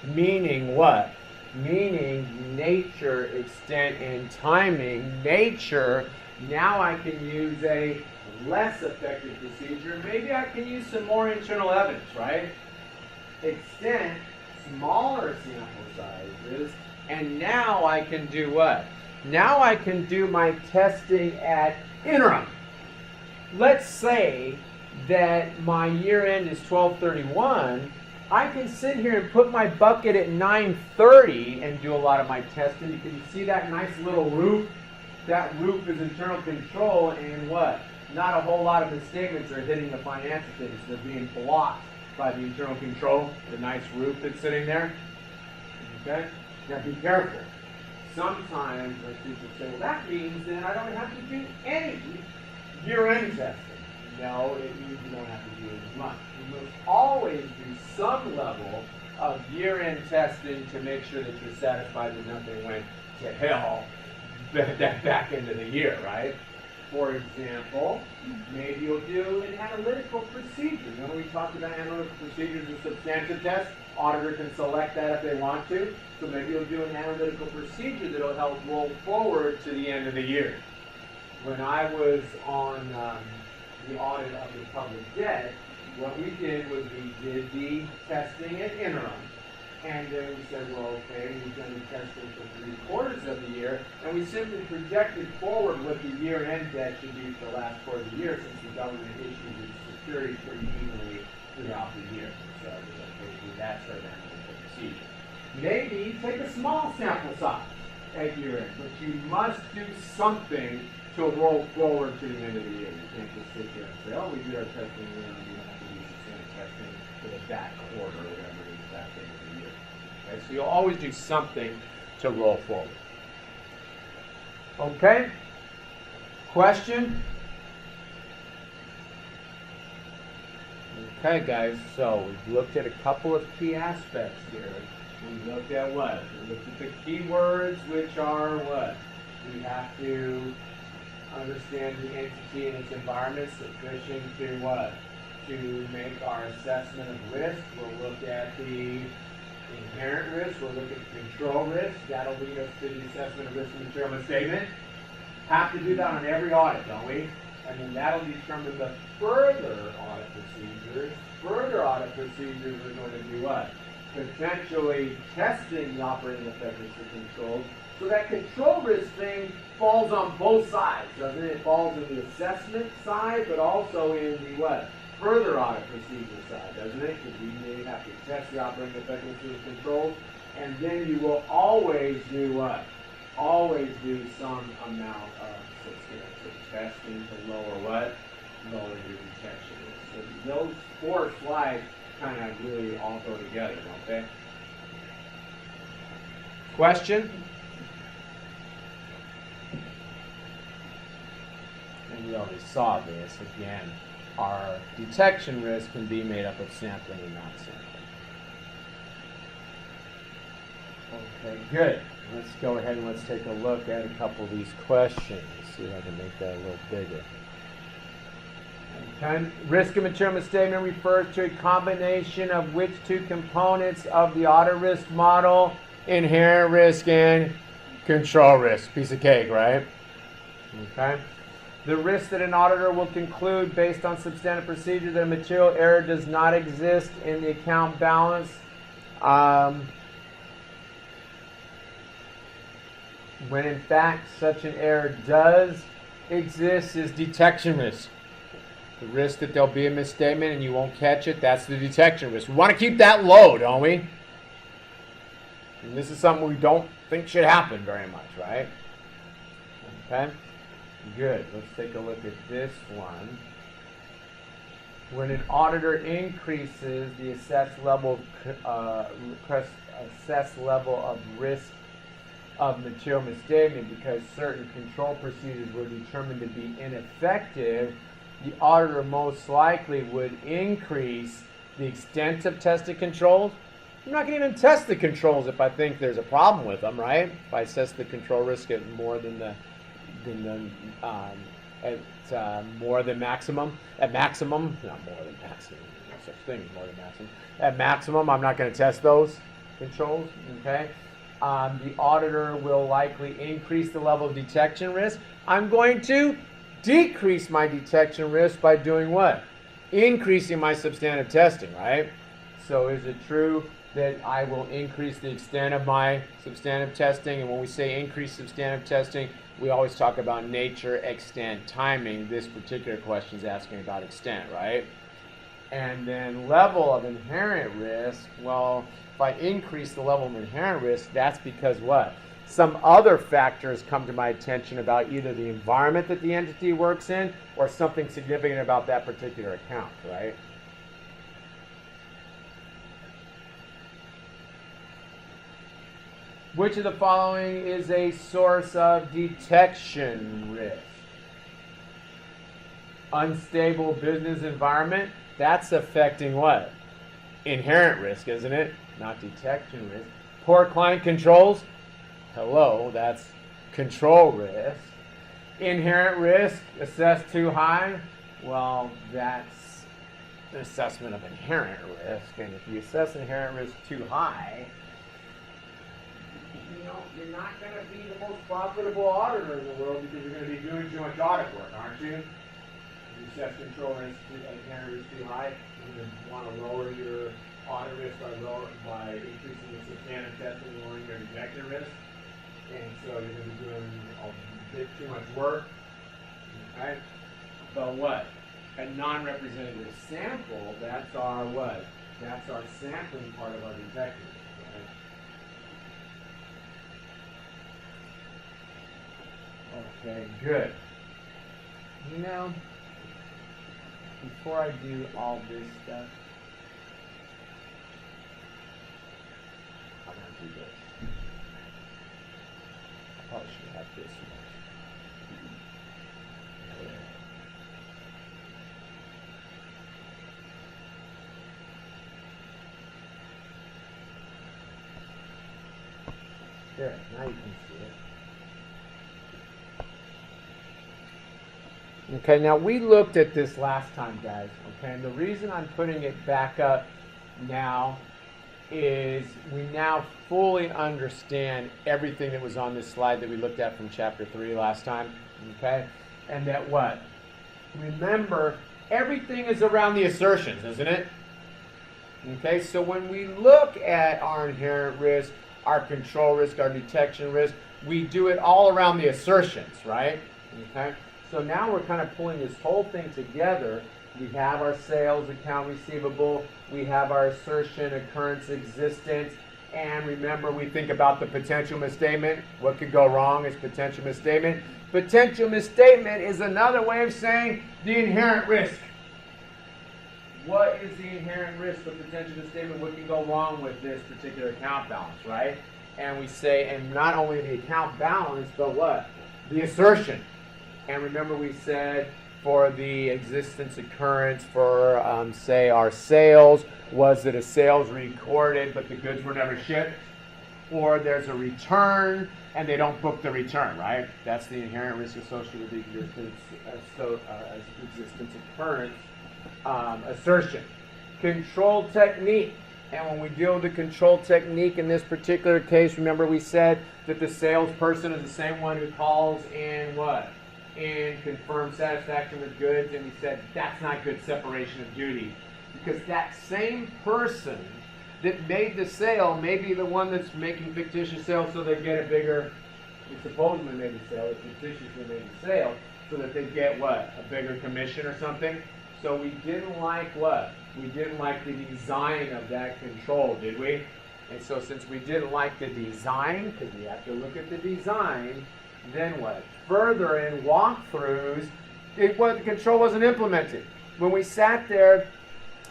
Meaning what? Meaning nature, extent, and timing. Nature, now I can use a less effective procedure. Maybe I can use some more internal evidence, right? Extent, smaller sample sizes, and now I can do what? Now I can do my testing at interim. Let's say that my year end is 12/31. I can sit here and put my bucket at 9:30 and do a lot of my testing. You can see that nice little roof. That roof is internal control, and what? Not a whole lot of misstatements are hitting the financial statements. They're being blocked by the internal control, the nice roof that's sitting there. Okay? Now be careful. Sometimes people say, well, that means then I don't have to do any year-end testing. No, it means you don't have to do as much. You must always do some level of year-end testing to make sure that you're satisfied that nothing went to hell that back into the year, right? For example, maybe you'll do an analytical procedure. Remember we talked about analytical procedures and substantive tests? Auditor can select that if they want to. So maybe you'll do an analytical procedure that will help roll forward to the end of the year. When I was on the audit of the public debt, what we did was we did the testing at interim, And then we said, well, okay, we've done the testing for 3/4 of the year, and we simply projected forward what the year-end debt should be for the last quarter of the year, since the government issues its securities pretty evenly throughout the year. So we're going to do that sort of analytical procedure. Maybe take a small sample size at year-end, but you must do something to roll forward to the end of the year. You can't just sit there and say, oh, we did our testing, we don't have to do the same testing for the back quarter or whatever it is back end of the year. Okay, so you'll always do something to roll forward. Okay? Question? Okay, guys, so we've looked at a couple of key aspects here. We looked at what? We looked at the keywords, which are what? We have to understand the entity and its environment sufficient to what? To make our assessment of risk. We'll look at the inherent risk. We'll look at control risk. That'll lead us to the assessment of risk and material misstatement. Have to do that on every audit, don't we? And then that'll determine the further audit procedures. Further audit procedures are going to be what? Potentially testing the operating effectiveness of controls. So that control risk thing falls on both sides, doesn't it? It falls in the assessment side, but also in the what? Further audit procedure side, doesn't it? Because you may have to test the operating effectiveness of the controls, and then you will always do what? Always do some amount of substantive testing to lower what? Lower your detection risk. So those 4 slides kind of really all go together, don't they? Question? And we already saw this. Again, our detection risk can be made up of sampling and not sampling. Okay, good. Let's go ahead and let's take a look at a couple of these questions. See if I can make that a little bigger. Okay. Risk and material misstatement refers to a combination of which 2 components of the audit risk model? Inherent risk and control risk. Piece of cake, right? Okay. The risk that an auditor will conclude based on substantive procedure that a material error does not exist in the account balance. When in fact such an error does exist is detection risk. The risk that there'll be a misstatement and you won't catch it, that's the detection risk. We want to keep that low, don't we? And this is something we don't think should happen very much, right? Okay? Good. Let's take a look at this one. When an auditor increases the assessed level of risk of material misstatement because certain control procedures were determined to be ineffective, the auditor most likely would increase the extent of tested controls. I'm not going to even test the controls if I think there's a problem with them, right? If I assess the control risk at more than more than maximum, at maximum, not more than maximum, no such thing as more than maximum. At maximum, I'm not going to test those controls, okay? The auditor will likely increase the level of detection risk. I'm going to decrease my detection risk by doing what? Increasing my substantive testing, right? So is it true that I will increase the extent of my substantive testing? And when we say increase substantive testing, we always talk about nature, extent, timing. This particular question is asking about extent, right? And then level of inherent risk, well, if I increase the level of inherent risk, that's because what? Some other factors come to my attention about either the environment that the entity works in or something significant about that particular account, right? Which of the following is a source of detection risk? Unstable business environment, that's affecting what? Inherent risk, isn't it? Not detection risk. Poor client controls, hello, that's control risk. Inherent risk, assessed too high, well, that's an assessment of inherent risk. And if you assess inherent risk too high, you know, you're not going to be the most profitable auditor in the world because you're going to be doing too much audit work, aren't you? If you assess control risk, inherent risk too high, you're going to want to lower your audit risk risk by increasing the substantive testing and lowering your detection risk. And so you're going to be doing a bit too much work. Okay? But what? A non-representative sample, that's our what? That's our sampling part of our detection. Right? Okay, good. Now, before I do all this stuff, I'm going to do this. I probably should have this one. There, now you can see it. Okay, now we looked at this last time, guys. Okay, and the reason I'm putting it back up now is we now fully understand everything that was on this slide that we looked at from chapter 3 last time. Okay, and that what? Remember, everything is around the assertions, isn't it? Okay, so when we look at our inherent risk, our control risk, our detection risk, we do it all around the assertions, right? Okay. So now we're kind of pulling this whole thing together. We have our sales account receivable, we have our assertion, occurrence, existence, and remember we think about the potential misstatement. What could go wrong is potential misstatement. Potential misstatement is another way of saying the inherent risk. What is the inherent risk of potential misstatement? What can go wrong with this particular account balance, right? And we say, and not only the account balance, but what? The assertion. And remember we said for the existence occurrence for, say, our sales, was that a sales recorded but the goods were never shipped? Or there's a return and they don't book the return, right? That's the inherent risk associated with the existence occurrence. Assertion. Control technique. And when we deal with the control technique in this particular case, remember we said that the salesperson is the same one who calls and what? And confirms satisfaction with goods. And we said that's not good separation of duty. Because that same person that made the sale may be the one that's making fictitious sales so they get a bigger, we supposedly made the sale, it's fictitiously made the sale, so that they get what? A bigger commission or something. So we didn't like what? We didn't like the design of that control, did we? And so since we didn't like the design, because we have to look at the design, then what? Further in walkthroughs, the control wasn't implemented. When we sat there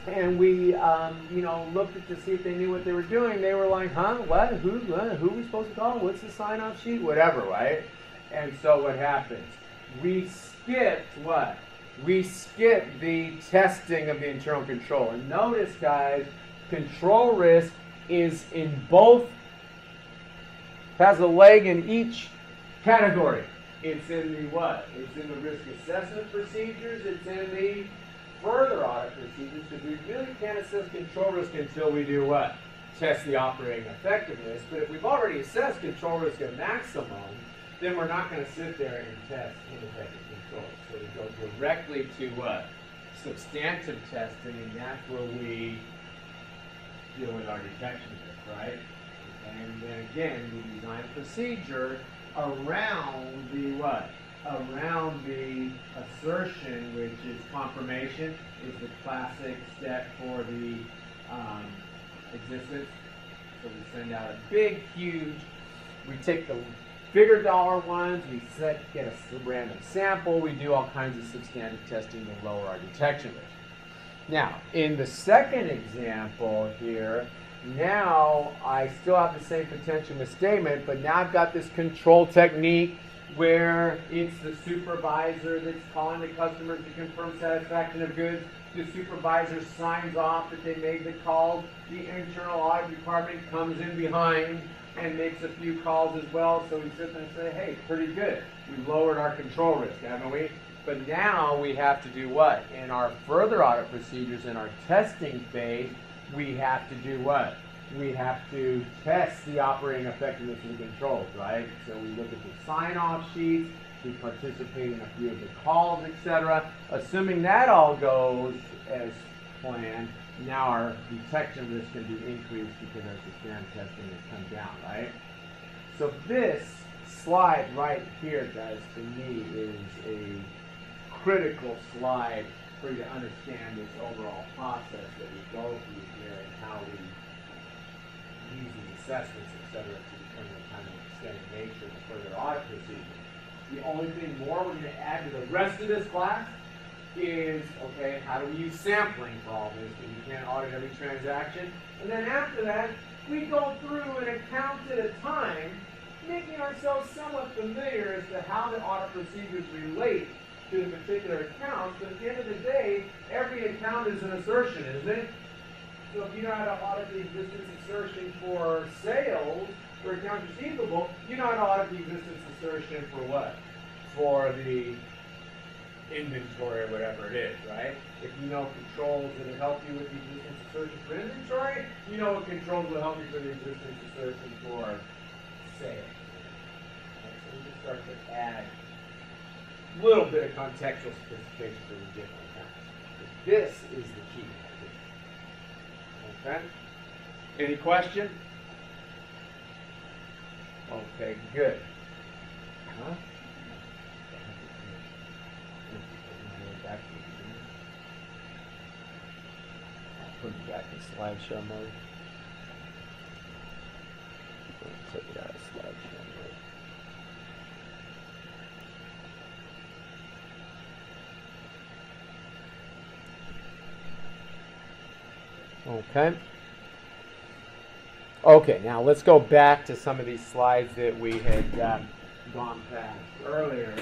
and we looked at to see if they knew what they were doing, they were like, huh? What? Who are we supposed to call? What's the sign-off sheet? Whatever, right? And so what happens? We skipped what? We skip the testing of the internal control. And notice, guys, control risk is in both, has a leg in each category. It's in the what? It's in the risk assessment procedures. It's in the further audit procedures, because we really can't assess control risk until we do what? Test the operating effectiveness. But if we've already assessed control risk at maximum, then we're not going to sit there and test ineffective control. So we go directly to what? Substantive testing, and that's where we deal with our detection risk, right? And then again, we design a procedure around the what? Around the assertion, which is confirmation, is the classic step for the existence. So we send out a big, huge, we take the bigger dollar ones, we get a random sample, we do all kinds of substantive testing to lower our detection risk. Now, in the second example here, now I still have the same potential misstatement, but now I've got this control technique where it's the supervisor that's calling the customers to confirm satisfaction of goods. The supervisor signs off that they made the calls. The internal audit department comes in behind and makes a few calls as well. So we sit there and say, hey, pretty good. We've lowered our control risk, haven't we? But now we have to do what? In our further audit procedures, in our testing phase, we have to do what? We have to test the operating effectiveness of the controls, right? So we look at the sign-off sheets, we participate in a few of the calls, etc. Assuming that all goes as planned, now our detection risk can be increased because our SAM testing has come down, right? So this slide right here, guys, to me is a critical slide for you to understand this overall process that we go through here and how we use these assessments, et cetera, to determine the kind of extent and nature of the further audit procedure. The only thing more we're going to add to the rest of this class is, okay, how do we use sampling for all this, because you can't audit every transaction. And then after that, we go through an account at a time, making ourselves somewhat familiar as to how the audit procedures relate to the particular accounts. But at the end of the day, every account is an assertion, isn't it? So if you know how to audit the existence assertion for sales, for accounts receivable, you know how to audit the existence assertion for what? For the inventory or whatever it is, right? If you know controls that will help you with the existence assertion for inventory, you know what controls will help you for the existence assertion for sales. Okay, so we just start to add a little bit of contextual sophistication for the different accounts. This is the key. Okay? Any question? Okay, good. Huh? Put it back in slideshow mode. Take it out of slideshow mode. Okay. Okay, now let's go back to some of these slides that we had gone past earlier,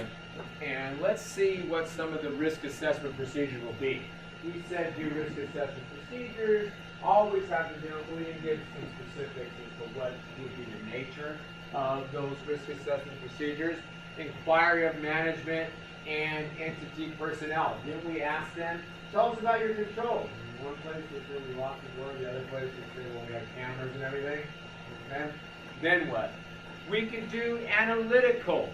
and let's see what some of the risk assessment procedures will be. We said do risk assessment procedures, always have to do, we didn't get some specifics as to what would be the nature of those risk assessment procedures. Inquiry of management and entity personnel. Didn't we ask them, tell us about your controls? In one place they said we locked the door, the other place they said, well, we have cameras and everything. Okay? Then what? We can do analytical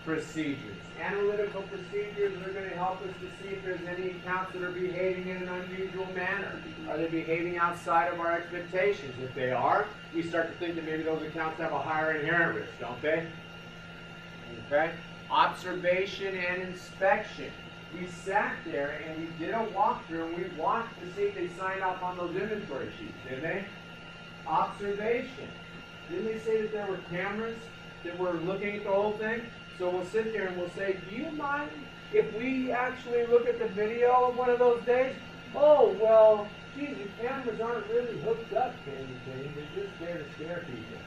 procedures. Analytical procedures are going to help us to see if there's any accounts that are behaving in an unusual manner. Are they behaving outside of our expectations? If they are, we start to think that maybe those accounts have a higher inherent risk, don't they? Okay? Observation and inspection. We sat there and we did a walkthrough and we watched to see if they signed off on those inventory sheets, didn't they? Observation. Didn't they say that there were cameras that were looking at the whole thing? So we'll sit there and we'll say, do you mind if we actually look at the video of one of those days? Oh, well, geez, the cameras aren't really hooked up to anything. They're just there to scare people.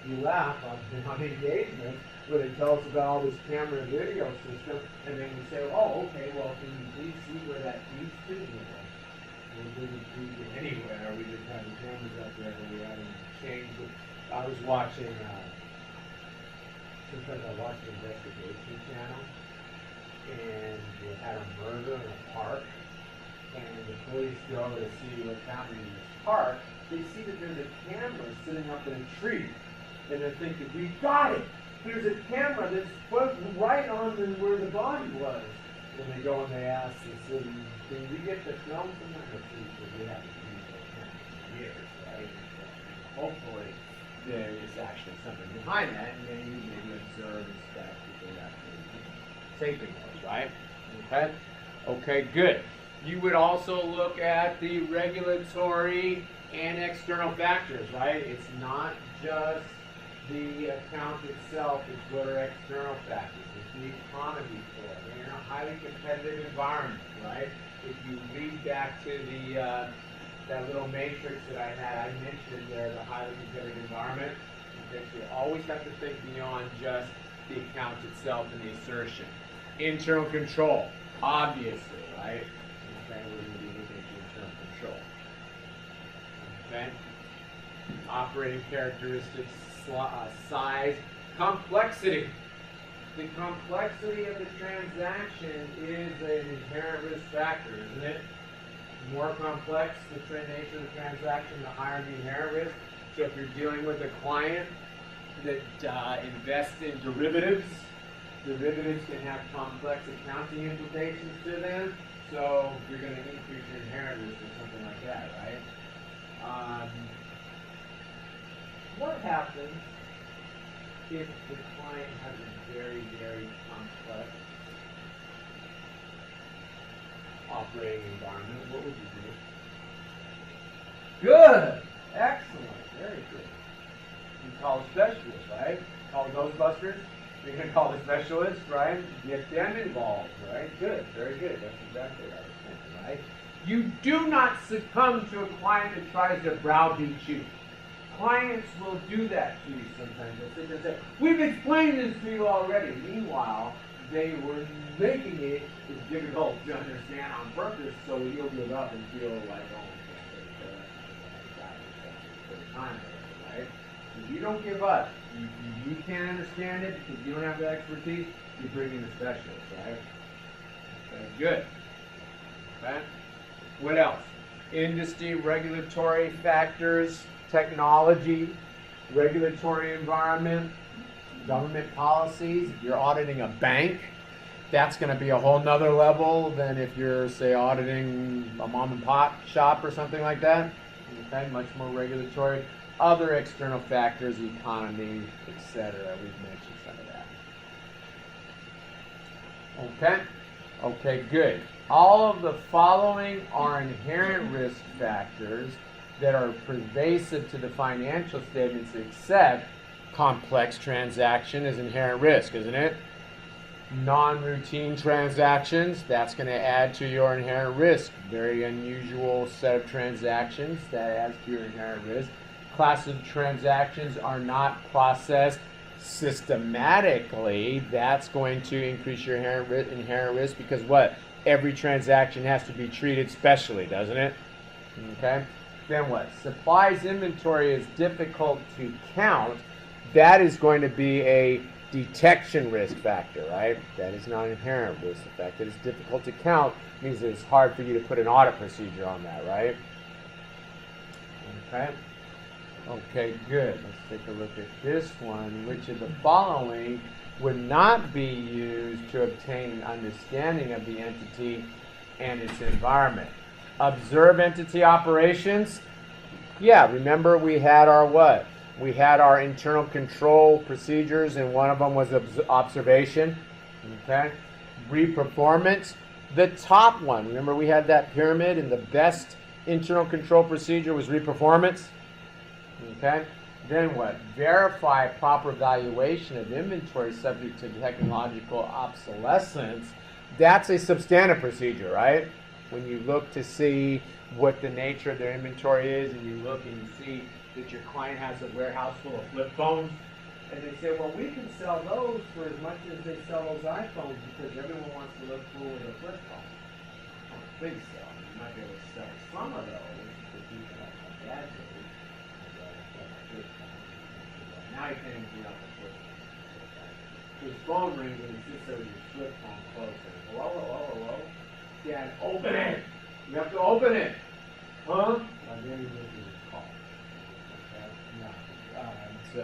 You laugh on engagement where they tell us about all this camera and video system, and then we say, oh, okay, well, can you please see where that feeds to? Well, it doesn't feed to anywhere. We just have the cameras up there and we haven't changed it. I was watching, sometimes I watch the investigation channel, and they had a murder in a park, and the police go to see what's happening in this park. They see that there's a camera sitting up in a tree, and they're thinking, we got it! There's a camera that's put right on where the body was. And they go and they ask, they say, can we get the film from that? Because we haven't used those cameras in years, right? Hopefully there is actually something behind that, and then you maybe observe and inspect that they're actually taping those, right? Okay? Okay, good. You would also look at the regulatory and external factors, right? It's not just the account itself, it's what are external factors. It's the economy for it. We're in a highly competitive environment, right? If you read back to the that little matrix that I had, I mentioned there the highly competitive environment. Because you always have to think beyond just the account itself and the assertion. Internal control, obviously, right? Okay, we're going to be looking at the internal control. Okay? Operating characteristics, size, complexity. The complexity of the transaction is an inherent risk factor, isn't it? The more complex the nature of the transaction, the higher the inherent risk. So if you're dealing with a client that invests in derivatives, derivatives can have complex accounting implications to them. So you're going to increase your inherent risk or something like that, right? What happens if the client has a very, very complex operating environment? What would you do? Good! Excellent! Very good. You call a specialist, right? Call Ghostbusters. You're going to call the specialist, right? Get them involved, right? Good. Very good. That's exactly what I was thinking, right? You do not succumb to a client that tries to browbeat you. Clients will do that to you sometimes. They'll sit there and say, we've explained this to you already. Meanwhile, they were making it as difficult to understand on purpose so you'll give up and feel like, oh, for the time, right? If you don't give up, you can't understand it because you don't have the expertise, you bring in a specialist, right? Okay, good. Okay. What else? Industry, regulatory factors, technology, regulatory environment, government policies. If you're auditing a bank, that's going to be a whole nother level than if you're, say, auditing a mom and pop shop or something like that. Okay, much more regulatory. Other external factors, economy, etc. We've mentioned some of that. Okay? Okay, good. All of the following are inherent risk factors that are pervasive to the financial statements, except complex transaction is inherent risk, isn't it? Non-routine transactions, that's going to add to your inherent risk. Very unusual set of transactions, that adds to your inherent risk. Class of transactions are not processed systematically. That's going to increase your inherent risk because what? Every transaction has to be treated specially, doesn't it? Okay. Then what? Supplies inventory is difficult to count. That is going to be a detection risk factor, right? That is not an inherent risk. The fact that it's difficult to count means that it's hard for you to put an audit procedure on that, right? Okay. Okay, good. Let's take a look at this one. Which of the following would not be used to obtain an understanding of the entity and its environment? Observe entity operations. Yeah, remember we had our what? We had our internal control procedures, and one of them was observation. Okay. Reperformance. The top one, remember we had that pyramid, and the best internal control procedure was reperformance. Okay. Then what? Verify proper valuation of inventory subject to technological obsolescence. That's a substantive procedure, right? When you look to see what the nature of their inventory is, and you look and you see that your client has a warehouse full of flip phones, and they say, well, we can sell those for as much as they sell those iPhones because everyone wants to look cool with a flip phone. I don't think so. You might be able to sell some of those to people like my dad did. Now you can't even get off the flip phone. His phone rings and it's just so your flip phone closes. Hello, hello, hello. Dad, open it. You have to open it. Huh? And then he loses his call. Okay? No. So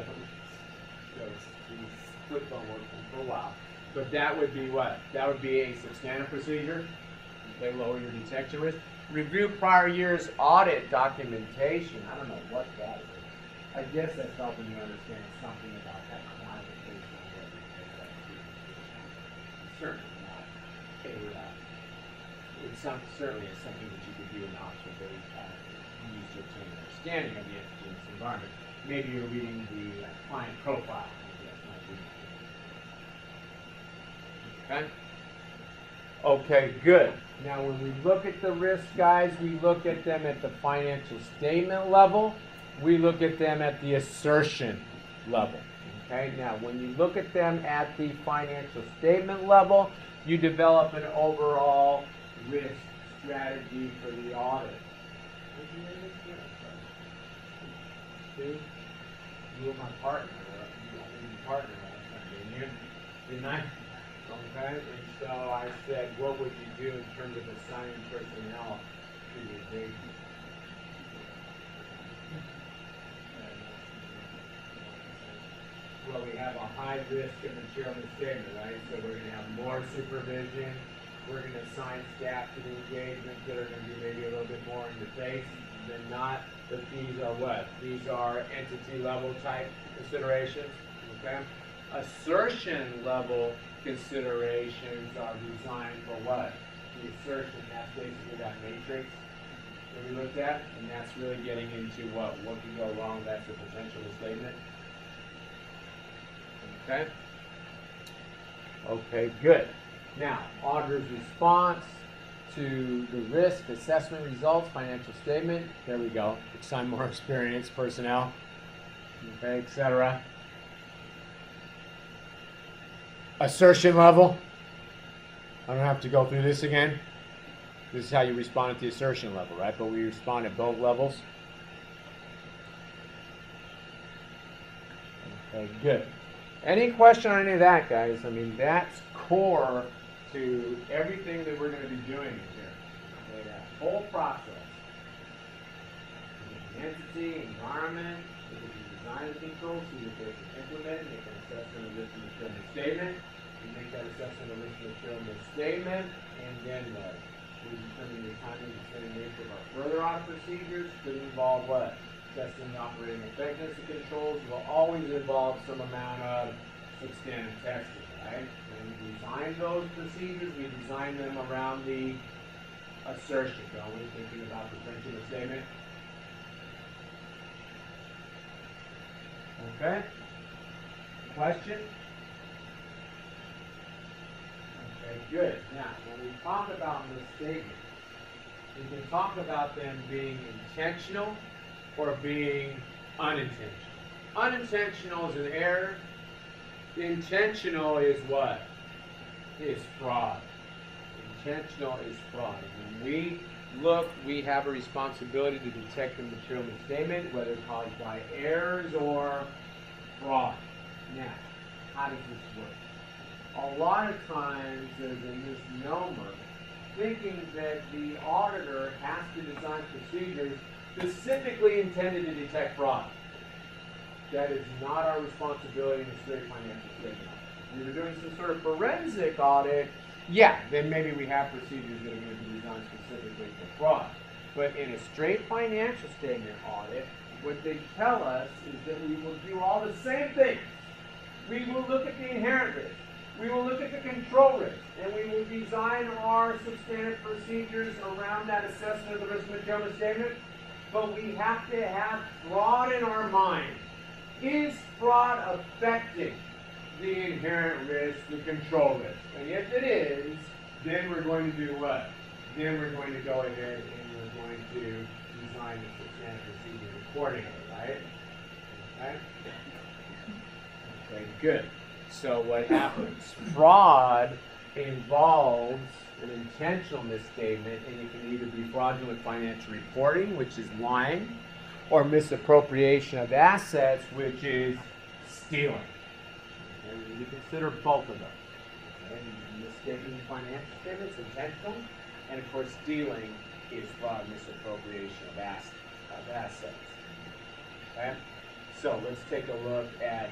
his flip phone worked for a while. But that would be what? That would be a substantive procedure. Okay, lower your detection risk. Review prior year's audit documentation. I don't know what that is. I guess that's helping you understand something about that client based on what you take that to. Certainly not certainly is something that you could do in observation use to obtain an understanding of the entity and its environment. Maybe you're reading the client profile. Okay? Okay, good. Now when we look at the risks, guys, we look at them at the financial statement level. We look at them at the assertion level. Okay, now when you look at them at the financial statement level, you develop an overall risk strategy for the audit. See? You were my partner. You were my partner last time, didn't I? Okay, and so I said, what would you do in terms of assigning personnel to your data? Well, we have a high risk of material misstatement, right? So we're going to have more supervision, we're going to assign staff to the engagements that are going to be maybe a little bit more in your face than not. But these are what? These are entity level type considerations. Okay? Assertion level considerations are designed for what? The assertion, that's basically that matrix that we looked at, and that's really getting into what can go wrong. That's the potential misstatement. Okay? Okay, good. Now, auditor's response to the risk assessment results, financial statement. There we go. Assign more experienced personnel. Okay, etc. Assertion level. I don't have to go through this again. This is how you respond at the assertion level, right? But we respond at both levels. Okay, good. Any question on any of that, guys? I mean, that's core to everything that we're going to be doing here. Okay, that whole process. The entity, environment, it will be design and control, so that they can implement, make an assessment of risk and procurement statement. We make that assessment of risk and procurement statement, and then what? We determine the timing and extent and nature of our further audit procedures. Could involve what? Testing the operating effectiveness of controls will always involve some amount of substandard testing, right? When we design those procedures, we design them around the assertion, don't we? Thinking about the potential statement. Okay? Question? Okay, good. Now, when we talk about misstatements, we can talk about them being intentional or being unintentional. Unintentional is an error. Intentional is what? Is fraud. Intentional is fraud. When we look, we have a responsibility to detect the material misstatement, whether caused by errors or fraud. Now, how does this work? A lot of times there's a misnomer thinking that the auditor has to design procedures specifically intended to detect fraud. That is not our responsibility in a straight financial statement. If we were doing some sort of forensic audit, yeah, then maybe we have procedures that are going to be designed specifically for fraud. But in a straight financial statement audit, what they tell us is that we will do all the same things. We will look at the inherent risk. We will look at the control risk, and we will design our substantive procedures around that assessment of the risk material statement. But we have to have fraud in our mind. Is fraud affecting the inherent risk, the control risk? And if it is, then we're going to do what? Then we're going to go ahead and we're going to design the substantive procedure accordingly, right? Okay? Okay, good. So what happens? Fraud involves an intentional misstatement, and it can either be fraudulent financial reporting, which is lying, or misappropriation of assets, which is stealing. Okay, we need to consider both of those. Okay, misstating financial statements, intentional, and of course stealing is fraud, misappropriation of assets. Okay, so let's take a look at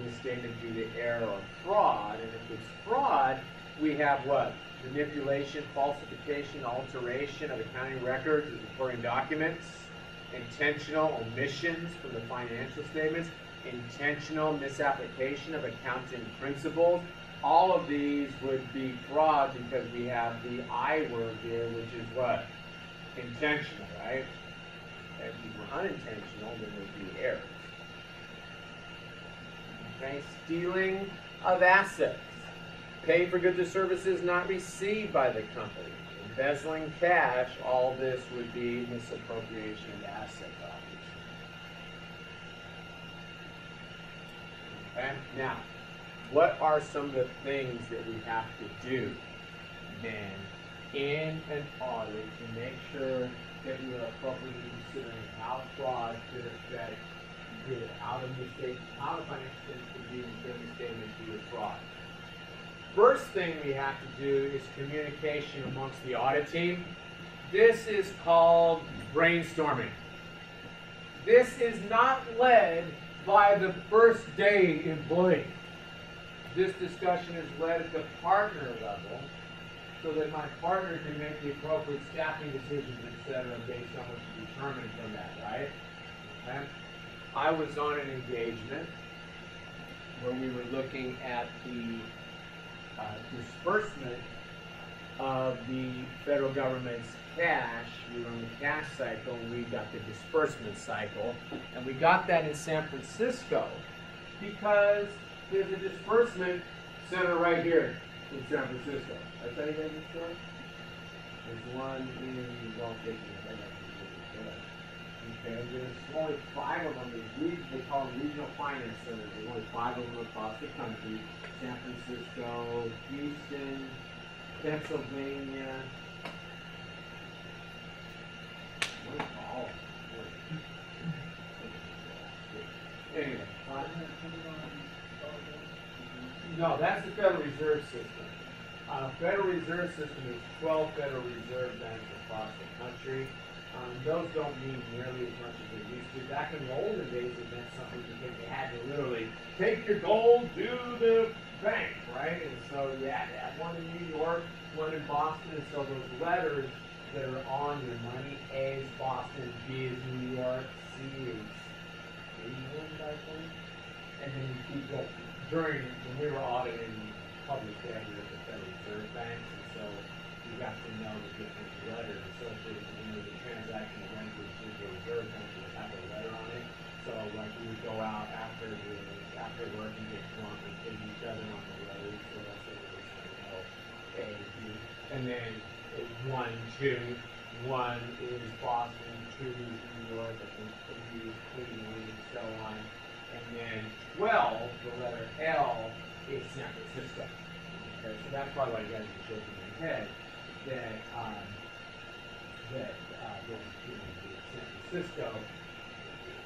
misstatement due to error or fraud. And if it's fraud, we have what? Manipulation, falsification, alteration of accounting records and supporting documents, intentional omissions from the financial statements, intentional misapplication of accounting principles. All of these would be fraud because we have the I word here, which is what? Intentional, right? If these were unintentional, then would be errors. Okay, stealing of assets. Pay for goods or services not received by the company. Embezzling cash, all this would be misappropriation of assets, obviously. Okay, now, what are some of the things that we have to do then in an audit to make sure that we are appropriately considering how fraud could affect how the financial statement could be in statement due to fraud? First thing we have to do is communication amongst the audit team. This is called brainstorming. This is not led by the first day employee. This discussion is led at the partner level, so that my partner can make the appropriate staffing decisions, etc., based on what's determined from that, right? Okay. I was on an engagement where we were looking at the disbursement of the federal government's cash. We were on the cash cycle, and we got the disbursement cycle. And we got that in San Francisco because there's a disbursement center right here in San Francisco. Did I tell you guys this story? There's one in Gulf Station. Okay, there's only 5 of them. They call them regional finance centers. There's only 5 of them across the country. San Francisco, Houston, Pennsylvania. What is all? Anyway. No, that's the Federal Reserve System. Federal Reserve System is 12 Federal Reserve banks across the country. Those don't mean nearly as much as they used to. Back in the olden days, it meant something because you had to literally take your gold to the bank, right? And so you had to have one in New York, one in Boston. So those letters that are on your money, A is Boston, B is New York, C is England, I think. And then you keep going. When we were auditing public debt at the Federal Reserve banks, and so we got to know the different letters associated with the transaction went to the Reserve Bank would have a letter on it. So like we would go out after work and get drunk and hit each other on the letters. So that's what it was like, A, B. And then 1, 2, 1 is Boston, 2 is New York, I think 3 is Cleveland, and so on. And then 12, the letter L, is San Francisco. Okay, so that's probably why you guys are shaking your head that San Francisco.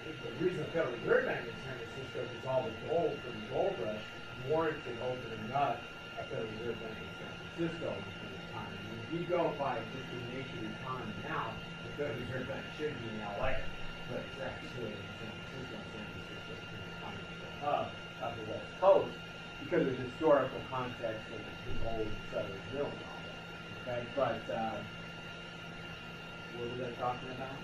The reason the Federal Reserve Bank in San Francisco is all the gold from the gold rush warranted opening up a Federal Reserve Bank in San Francisco at the time. And if you go by just the nature of the economy now, the Federal Reserve Bank should be in LA, but it's actually in San Francisco. San Francisco is the hub of the West Coast because of the historical context of the gold and Southern Mill and all that. Okay, but what was I talking about?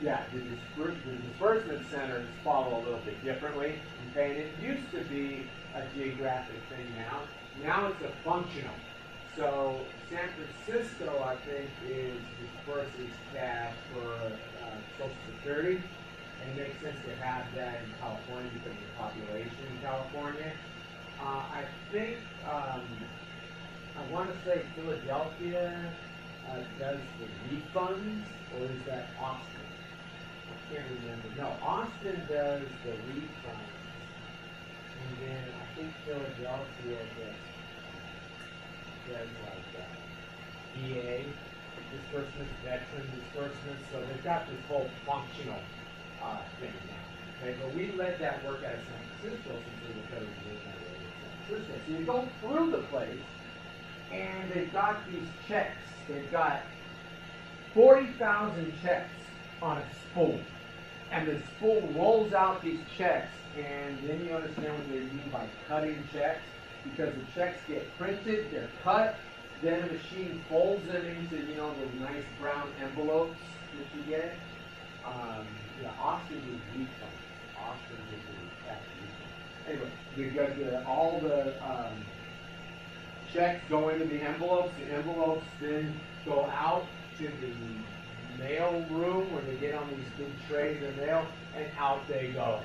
Yeah, the disbursement centers follow a little bit differently. Okay, and it used to be a geographic thing now. Now it's a functional. So San Francisco, I think, disperses cash for Social Security. And it makes sense to have that in California because of the population in California. I think, I want to say Philadelphia does the refunds, or is that Austin? I can't remember. No, Austin does the refunds. And then I think Philadelphia does like VA disbursements, veteran disbursements. So they've got this whole functional thing now. Okay, but we let that work out of San Francisco since we were Federal Reserve Bank in San Francisco. So you go through the place, and they've got these checks. They've got 40,000 checks on a spool. And the spool rolls out these checks, and then you understand what they mean by cutting checks, because the checks get printed, they're cut, then a machine folds them into, those nice brown envelopes that you get. Austin is refund. Austin is a tax refund. Anyway, because all the checks go into the envelopes then go out to the mail room where they get on these big trays of mail, and out they go.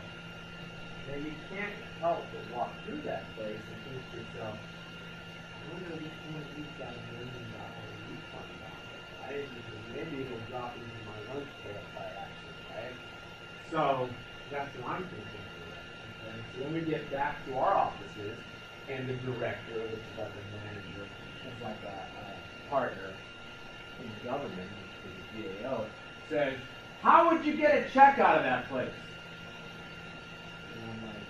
And you can't help but walk through that place and think to yourself, I wonder which one of these got $1 million refund on it, right? Because maybe it'll drop into my lunch pail by accident, right? So that's what I'm thinking. Okay? So then we get back to our offices, and the director, which is like a manager, is like a partner in government, which is the GAO, says, how would you get a check out of that place? And I'm like,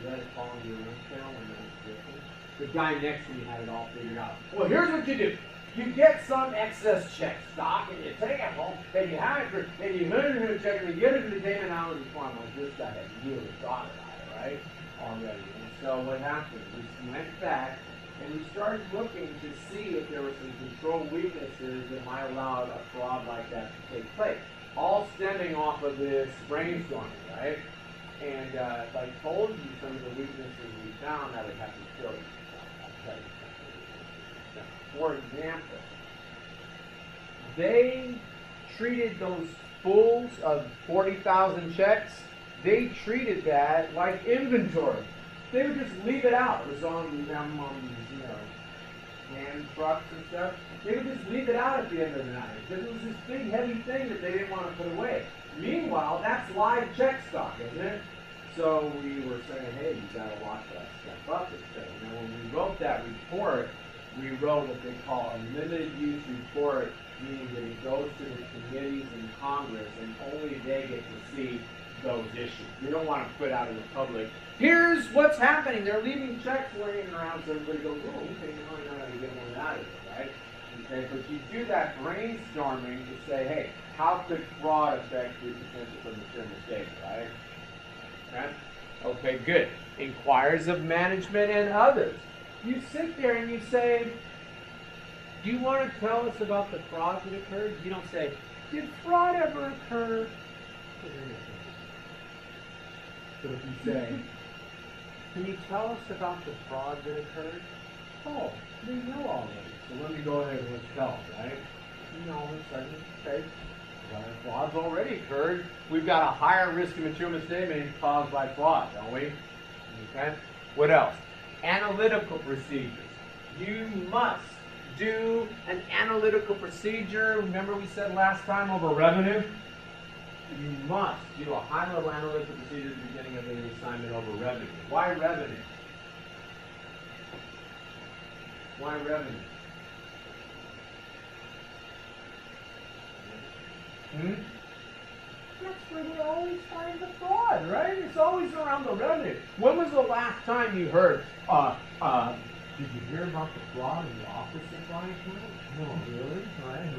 you let it fall into your lunch pail when it was different? The guy next to me had it all figured out. Well, here's what you do. You get some excess check stock, and you take it home, and you have it for, and you put it in a check, and you get it to the Damon Allen Farm. Like, this guy had really thought about it, right? Already. And so what happened? We went back, And we started looking to see if there were some control weaknesses that might allow a fraud like that to take place. All stemming off of this brainstorming, right? And if I told you some of the weaknesses we found, I would have to kill you. I'll tell you. For example, they treated those pools of 40,000 checks, they treated that like inventory. They would just leave it out. It was on them on these, hand trucks and stuff. They would just leave it out at the end of the night because it was this big heavy thing that they didn't want to put away. Meanwhile, that's live check stock, isn't it? So we were saying, hey, you got to lock that stuff up. And then when we wrote that report, we wrote what they call a limited use report, meaning that it goes to the committees in Congress and only they get to see those issues. We don't want to put out in the public, here's what's happening. They're leaving checks laying around so everybody goes, oh, okay, now I know how to get one out of it, right? Okay, but you do that brainstorming to say, hey, how could fraud affect the potential for material mistake, right? Okay, good. Inquires of management and others. You sit there and you say, do you want to tell us about the fraud that occurred? You don't say, did fraud ever occur? But if you say, can you tell us about the fraud that occurred? Oh, we know already. So let me go ahead and let's tell, right? You know, all of a sudden, okay, well, fraud's already occurred. We've got a higher risk of material misstatement caused by fraud, don't we? Okay. What else? Analytical procedures. You must do an analytical procedure. Remember we said last time over revenue? You must do a high-level analytical procedure at the beginning of the assignment over revenue. Why revenue? Why revenue? That's where they always find the fraud, right? It's always around the revenue. When was the last time you heard, did you hear about the fraud in the office supply account? No, really? Right?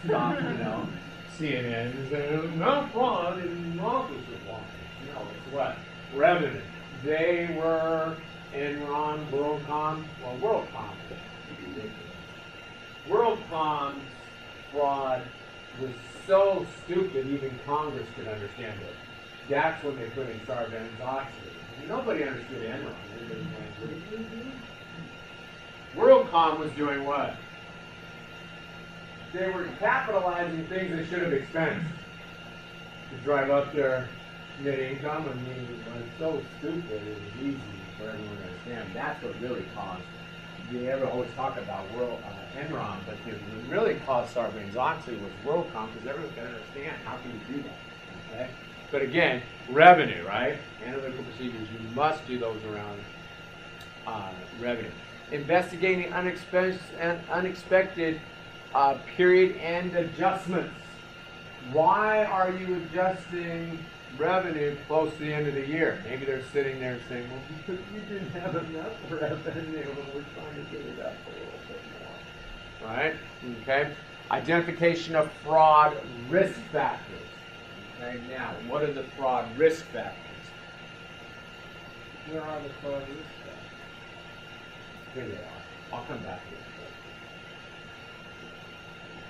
Stop, CNN and say, no fraud in the office supply. No, it's what? Revenue. They were Enron, WorldCom, WorldCom's fraud was so stupid even Congress could understand it. That's when they put in Sarbanes-Oxley. Nobody understood Enron. Everybody went, WorldCom was doing what? They were capitalizing things they should have expensed to drive up their net income. I mean, it was so stupid, it was easy for everyone to understand. That's what really caused. You ever always talk about Enron, but what really caused Sarbanes-Oxley was WorldCom because everyone can understand how can you do that. Okay? But again, revenue, right? Analytical procedures, you must do those around revenue. Investigating unexpected period end adjustments. Why are you adjusting revenue close to the end of the year? Maybe they're sitting there saying, well, because we didn't have enough revenue and we're trying to get it up a little bit more. Right? Okay. Identification of fraud risk factors. Okay, now, what are the fraud risk factors? Where are the fraud risk factors? Here they are. I'll come back to it.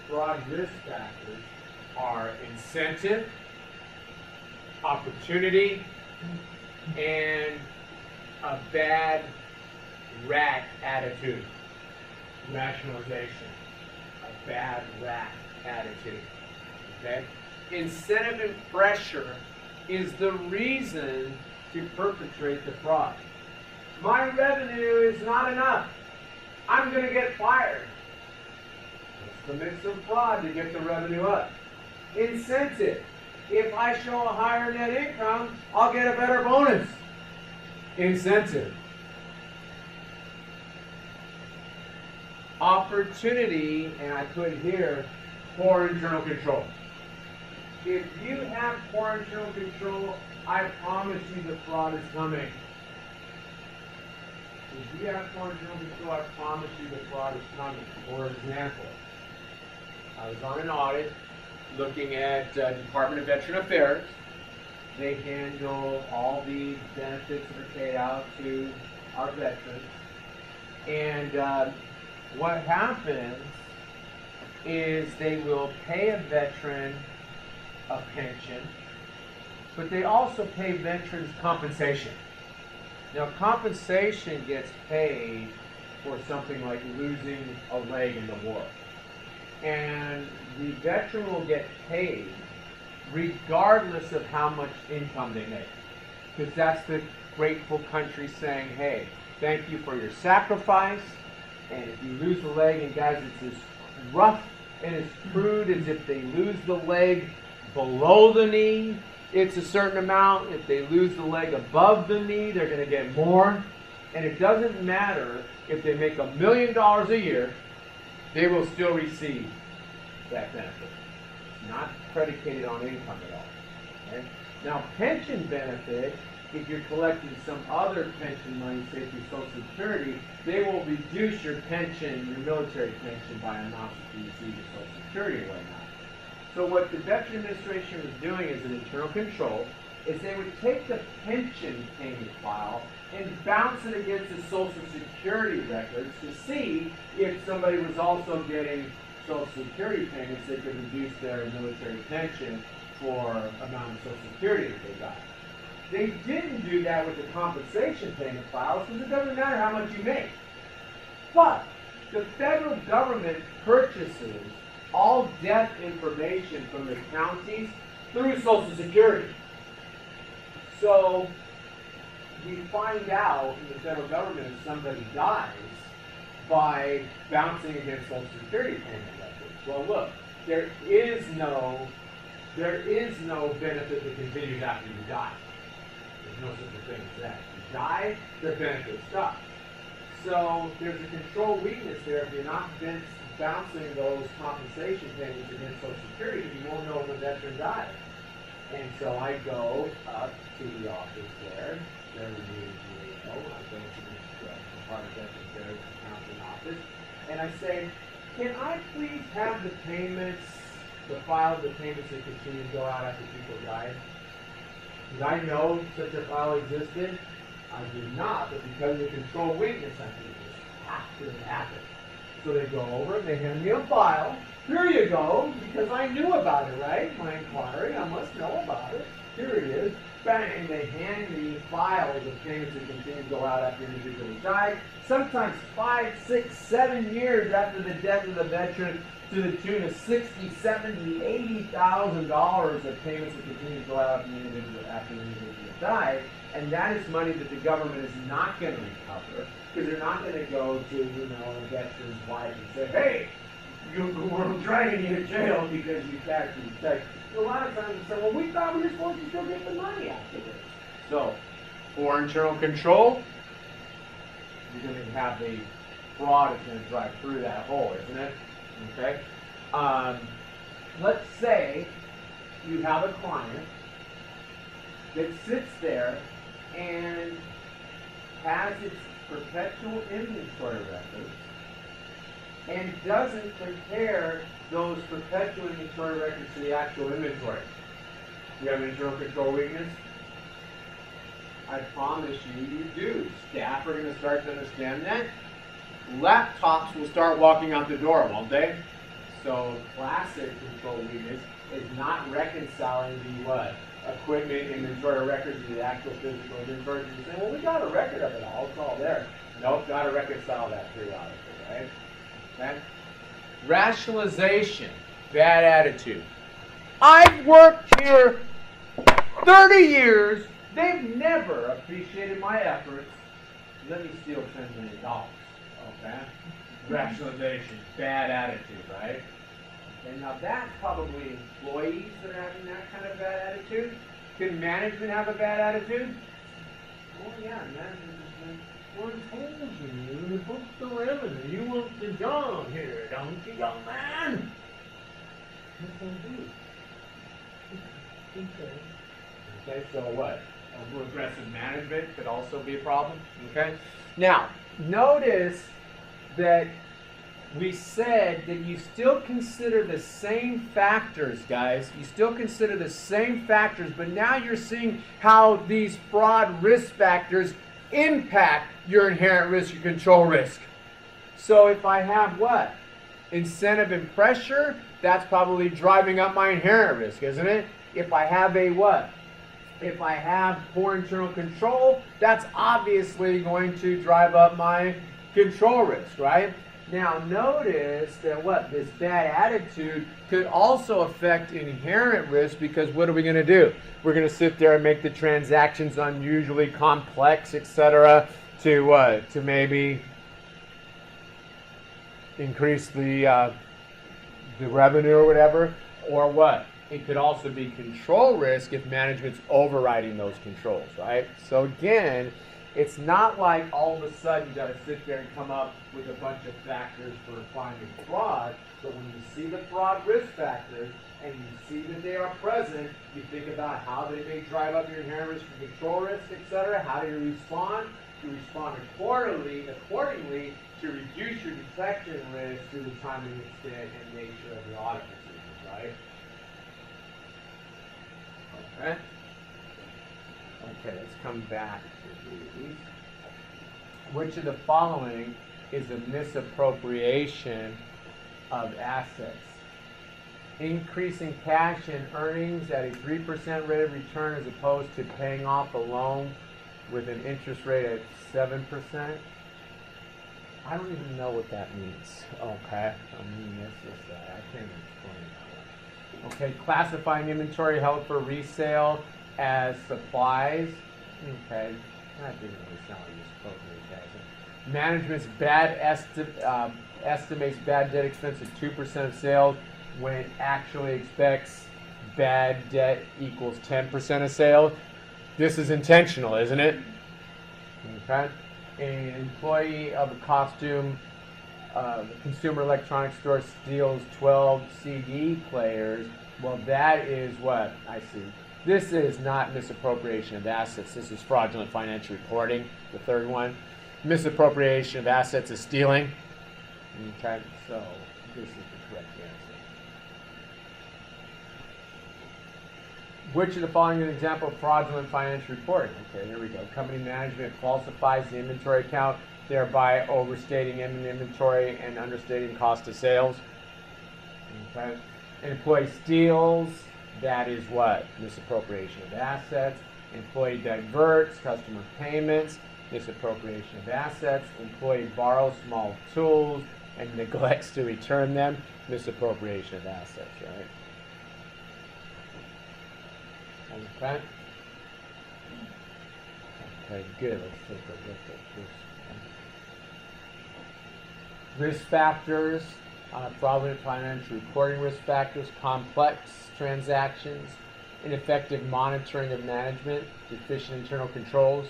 Fraud risk factors are incentive, opportunity, and a bad rat attitude. Rationalization. A bad rat attitude. Okay? Incentive and pressure is the reason to perpetrate the fraud. My revenue is not enough. I'm going to get fired. Let's commit some fraud to get the revenue up. Incentive. If I show a higher net income, I'll get a better bonus. Incentive. Opportunity, and I put here, poor internal control. If you have poor internal control, I promise you the fraud is coming. If you have poor internal control, I promise you the fraud is coming. For example, I was on an audit looking at Department of Veteran Affairs. They handle all the benefits that are paid out to our veterans. And what happens is they will pay a veteran a pension, but they also pay veterans compensation. Now, compensation gets paid for something like losing a leg in the war. And the veteran will get paid regardless of how much income they make. Because that's the grateful country saying, hey, thank you for your sacrifice. And if you lose the leg, and guys, it's as rough and as crude as if they lose the leg below the knee, it's a certain amount. If they lose the leg above the knee, they're going to get more. And it doesn't matter if they make $1 million a year, they will still receive that benefit. It's not predicated on income at all. Okay? Now, pension benefit, if you're collecting some other pension money, say through Social Security, they will reduce your pension, your military pension, by amounts that you receive at Social Security and whatnot. So what the Veteran Administration was doing as an internal control is they would take the pension payment file and bounce it against the Social Security records to see if somebody was also getting Social Security payments that could reduce their military pension for amount of Social Security that they got. They didn't do that with the compensation payment files because it doesn't matter how much you make. But the federal government purchases all death information from the counties through Social Security. So we find out in the federal government if somebody dies by bouncing against Social Security payment records. Well, look, there is no benefit that continues after you die. There's no such a thing as that. You die, the benefit stops. So there's a control weakness there if you're not bouncing those compensation payments against Social Security, you won't know when the veteran died. And so I go up to the office there, I go to the Department of Veterans Affairs accounting office, and I say, can I please have the payments, the file of the payments that continue to go out after people die? Did I know such a file existed? I did not, but because of the control weakness, I think this has to happen. So they go over and they hand me a file. Here you go, because I knew about it, right? My inquiry, I must know about it. Here it is. Bang, they hand me files of payments that continue to go out after individuals died. Sometimes 5, 6, 7 years after the death of the veteran, to the tune of $60,000, $70,000, $80,000 of payments that continue to go out after the individual died. And that is money that the government is not going to recover, because they're not going to go to, a veteran's wife and say, hey, we're dragging you to jail because you cashed these checks. A lot of times they say, well, we thought we were supposed to still get the money after this. So, for internal control, you're going to have the fraud is going to drive through that hole, isn't it? Okay? Let's say you have a client that sits there and has its perpetual inventory records and doesn't compare those perpetual inventory records to the actual inventory. You have internal control weakness? I promise you do. Staff are going to start to understand that. Laptops will start walking out the door, won't they? So classic control weakness is not reconciling the what? Equipment, inventory records to the actual physical inventory. You say, well, we got a record of it all. It's all there. Nope, got to reconcile that periodically, right? Okay? Rationalization, bad attitude. I've worked here 30 years. They've never appreciated my efforts. Let me steal $10 million. Okay? Rationalization, bad attitude, right? And now that's probably employees that are having that kind of bad attitude. Can management have a bad attitude? Oh yeah, management is like, well, I told you, the book's still evident. You want the job here, don't you, young man? What can I do? Okay, so what? Aggressive management could also be a problem. Okay? Now, notice that we said that you still consider the same factors, guys. You still consider the same factors, but now you're seeing how these fraud risk factors impact your inherent risk, your control risk. So if I have what? Incentive and pressure, that's probably driving up my inherent risk, isn't it? If I have a what? If I have poor internal control, that's obviously going to drive up my control risk, right? Now notice that what? This bad attitude could also affect inherent risk, because what are we going to do? We're going to sit there and make the transactions unusually complex, etc., to maybe increase the revenue or whatever, or what? It could also be control risk if management's overriding those controls, right? So again, it's not like all of a sudden you got to sit there and come up with a bunch of factors for finding fraud, but when you see the fraud risk factors and you see that they are present, you think about how they may drive up your inherent risk and control risk, etc. How do you respond? You respond accordingly to reduce your detection risk through the timing, extent, and nature of the audit procedures, right? Okay. Okay, let's come back to these. Which of the following is a misappropriation of assets? Increasing cash and earnings at a 3% rate of return as opposed to paying off a loan with an interest rate at 7%? I don't even know what that means. Okay, I mean, this is that. I can't explain that one. Okay, classifying inventory held for resale as supplies. Okay, that didn't really sound like misappropriation, does it? Management's estimates bad debt expense at 2% of sales when it actually expects bad debt equals 10% of sales. This is intentional, isn't it? Okay. An employee of a consumer electronics store steals 12 CD players. Well, that is what I see. This is not misappropriation of assets. This is fraudulent financial reporting, the third one. Misappropriation of assets is stealing. Okay, so this is the correct answer. Which of the following is an example of fraudulent financial reporting? Okay, here we go. Company management falsifies the inventory count, thereby overstating inventory and understating cost of sales. Okay. An employee steals, that is what? Misappropriation of assets. Employee diverts customer payments, misappropriation of assets. Employee borrows small tools and neglects to return them, misappropriation of assets, right? Okay. Okay, good. Let's take a look at this. Risk factors, fraudulent financial reporting risk factors, complex transactions, ineffective monitoring of management, deficient internal controls.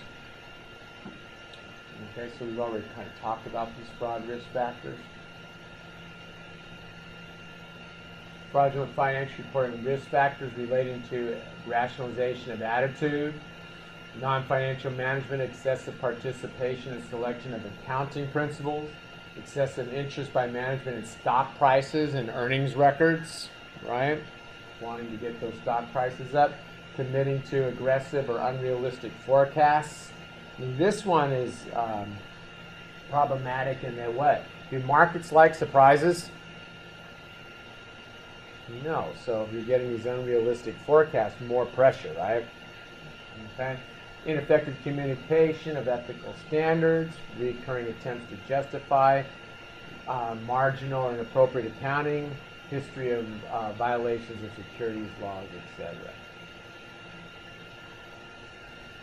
Okay, so we've already kind of talked about these fraud risk factors. Fraudulent financial reporting risk factors relating to rationalization of attitude, non-financial management, excessive participation and selection of accounting principles, excessive interest by management in stock prices and earnings records, right? Wanting to get those stock prices up, committing to aggressive or unrealistic forecasts. And this one is problematic in that what? Do markets like surprises? No. So if you're getting these unrealistic forecasts, more pressure, right? Okay. Ineffective communication of ethical standards, recurring attempts to justify, marginal or inappropriate accounting, history of violations of securities laws, etc.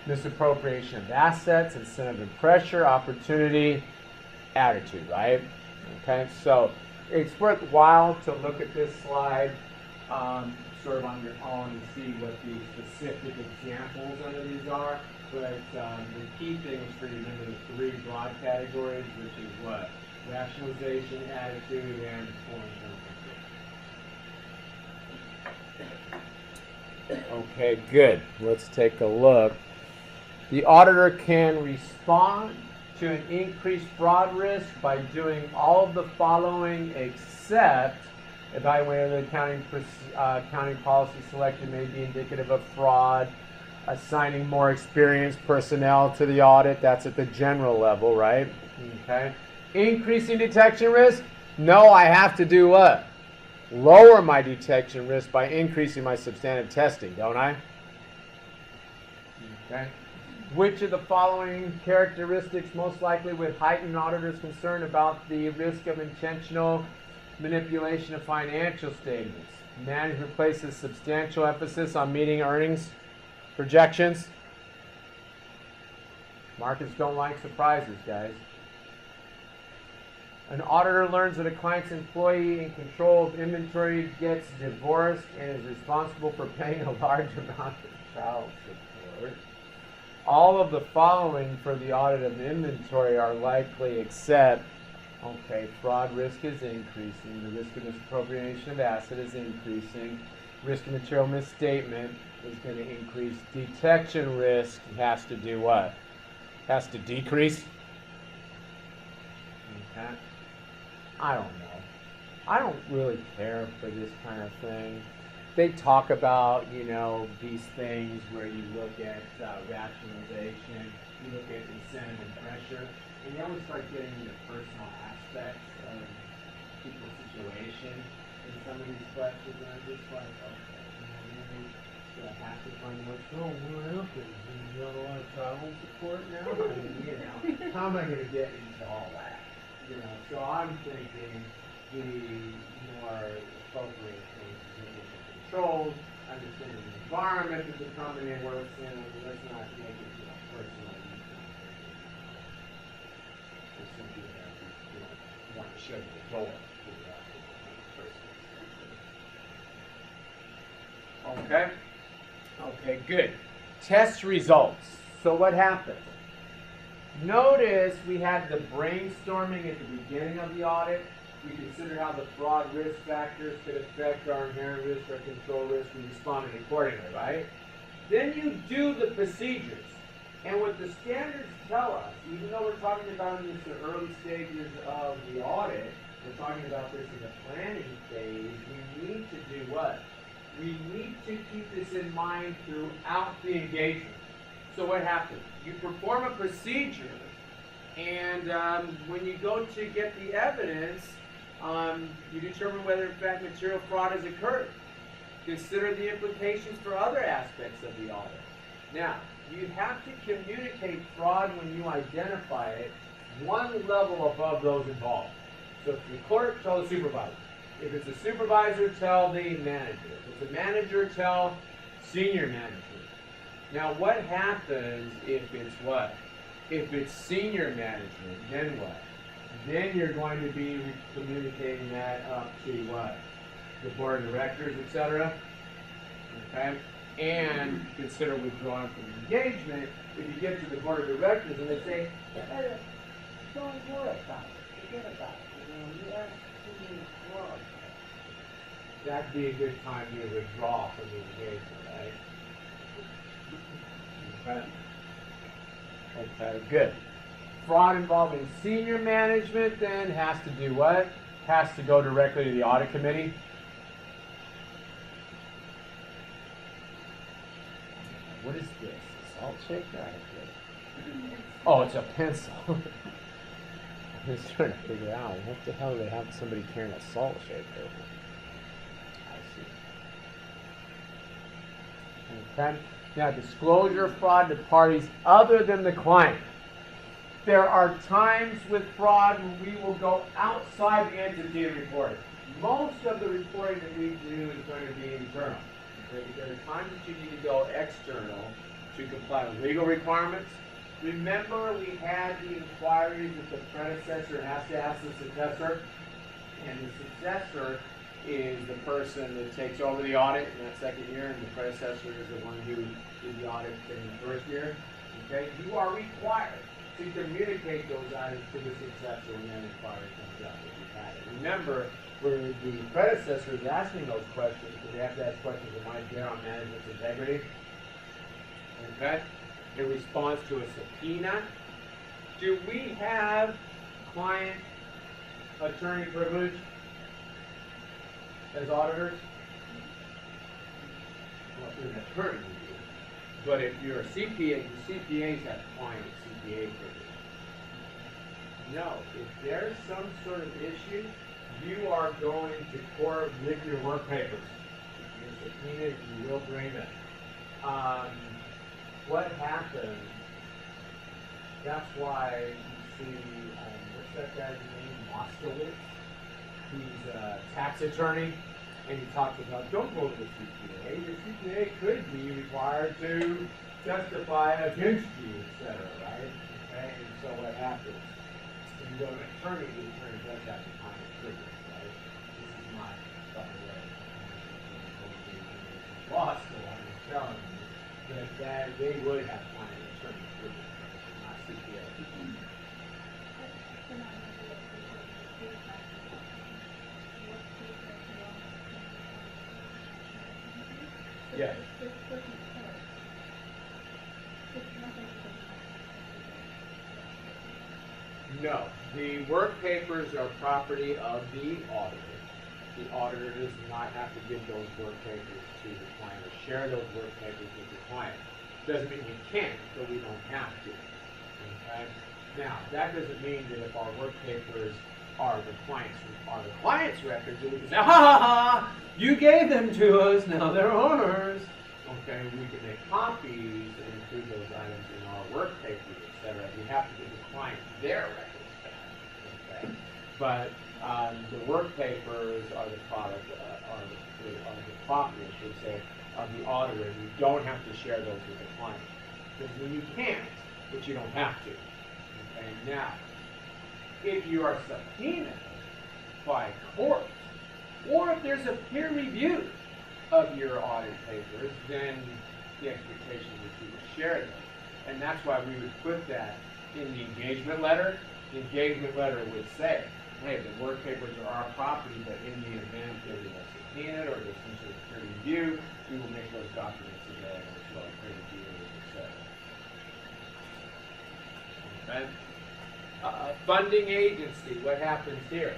Misappropriation of assets, incentive and pressure, opportunity, attitude, right? Okay, so it's worthwhile to look at this slide sort of on your own and see what the specific examples under these are. But the key thing is for you to remember the three broad categories, which is what? Rationalization, attitude, and foreign control. Okay, good. Let's take a look. The auditor can respond to an increased fraud risk by doing all of the following except evaluating the accounting policy selected may be indicative of fraud, assigning more experienced personnel to the audit, that's at the general level, right? Okay. Increasing detection risk? No, I have to do what? Lower my detection risk by increasing my substantive testing, don't I? Okay. Which of the following characteristics most likely would heighten auditors' concern about the risk of intentional manipulation of financial statements? Management places substantial emphasis on meeting earnings projections. Markets don't like surprises, guys. An auditor learns that a client's employee in control of inventory gets divorced and is responsible for paying a large amount of child support. All of the following for the audit of inventory are likely except, okay, fraud risk is increasing, the risk of misappropriation of asset is increasing, risk of material misstatement is going to increase, detection risk has to do what? Has to decrease? Okay. I don't know. I don't really care for this kind of thing. They talk about, these things where you look at rationalization, you look at incentive and pressure, and you always start getting into personal aspects of people's situation in some of these questions, and I'm just like, okay, really, do I have to find what's going on? You have a lot of child support now? I mean, how am I going to get into all that? So I'm thinking the more appropriate things is initial controls, understanding the environment that the company works in, and let's not make it personal. Just simply that you want to shut the door. Okay? Okay, good. Test results. So what happened? Notice we had the brainstorming at the beginning of the audit. We considered how the fraud risk factors could affect our inherent risk, our control risk. We responded accordingly, right? Then you do the procedures. And what the standards tell us, even though we're talking about this in the early stages of the audit, we're talking about this in the planning phase, we need to do what? We need to keep this in mind throughout the engagement. So what happens? You perform a procedure, and when you go to get the evidence, you determine whether in fact material fraud has occurred. Consider the implications for other aspects of the audit. Now, you have to communicate fraud when you identify it one level above those involved. So if the clerk, tell the supervisor. If it's a supervisor, tell the manager. If it's a manager, tell senior manager. Now, what happens if it's what? If it's senior management, then what? Then you're going to be communicating that up to what? The board of directors, etc. Okay? And consider withdrawing from engagement. If you get to the board of directors and they say, don't worry about it, forget about it. You asked too many fraud. That'd be a good time to withdraw from the engagement, right? Okay, good. Fraud involving senior management then has to do what? Has to go directly to the audit committee. What is this? A salt shaker? Oh, it's a pencil. I was trying to figure out what the hell do they have somebody carrying a salt shaker? I see. Okay. Now, disclosure of fraud to parties other than the client. There are times with fraud when we will go outside the entity and report it. Most of the reporting that we do is going to be internal. Okay? There are times that you need to go external to comply with legal requirements. Remember, we had the inquiries that the predecessor has to ask the successor, and the successor is the person that takes over the audit in that second year, and the predecessor is the one who did the audit in the first year. Okay, you are required to communicate those items to the successor when that inquiry comes up if you've had it. Remember, where the predecessor is asking those questions, because they have to ask questions that might bear on management's integrity. Okay, in response to a subpoena, do we have client attorney privilege as auditors? Well, if you're an attorney, you do. But if you're a CPA, the CPAs have client CPA privilege. No, if there's some sort of issue, you are going to court with your work papers. If you're subpoenaed, you will bring them. What happens, that's why you see, what's that guy's name, Moskowitz? He's a tax attorney, and he talks about, don't go to the CPA. The CPA could be required to testify against you, etc., right? Okay, and so what happens? When you go to an attorney, the attorney does have to find a privilege, right? This is not, by the way, law school, I'm just telling you, that they would have to find an attorney privilege, not CPA. Yes. No, the work papers are property of the auditor. The auditor does not have to give those work papers to the client or share those work papers with the client. Doesn't mean we can't, but we don't have to. Okay? Now, that doesn't mean that if our work papers are the client's records, that we can say, ha ha ha, you gave them to us, now they're ours. Okay, we can make copies and include those items in our work papers, etc. We have to give the client their records back. Okay? But the work papers are the product, are the property, I should say, of the auditor. You don't have to share those with the client. Because when you can't, but you don't have to. Okay, now, if you are subpoenaed by court, or if there's a peer review of your audit papers, then the expectation is that you will share them. And that's why we would put that in the engagement letter. The engagement letter would say, hey, the work papers are our property, but in the event that we are subpoenaed or there's some sort of peer review, we will make those documents available to our peer reviewers, etc. Okay? Funding agency, what happens here?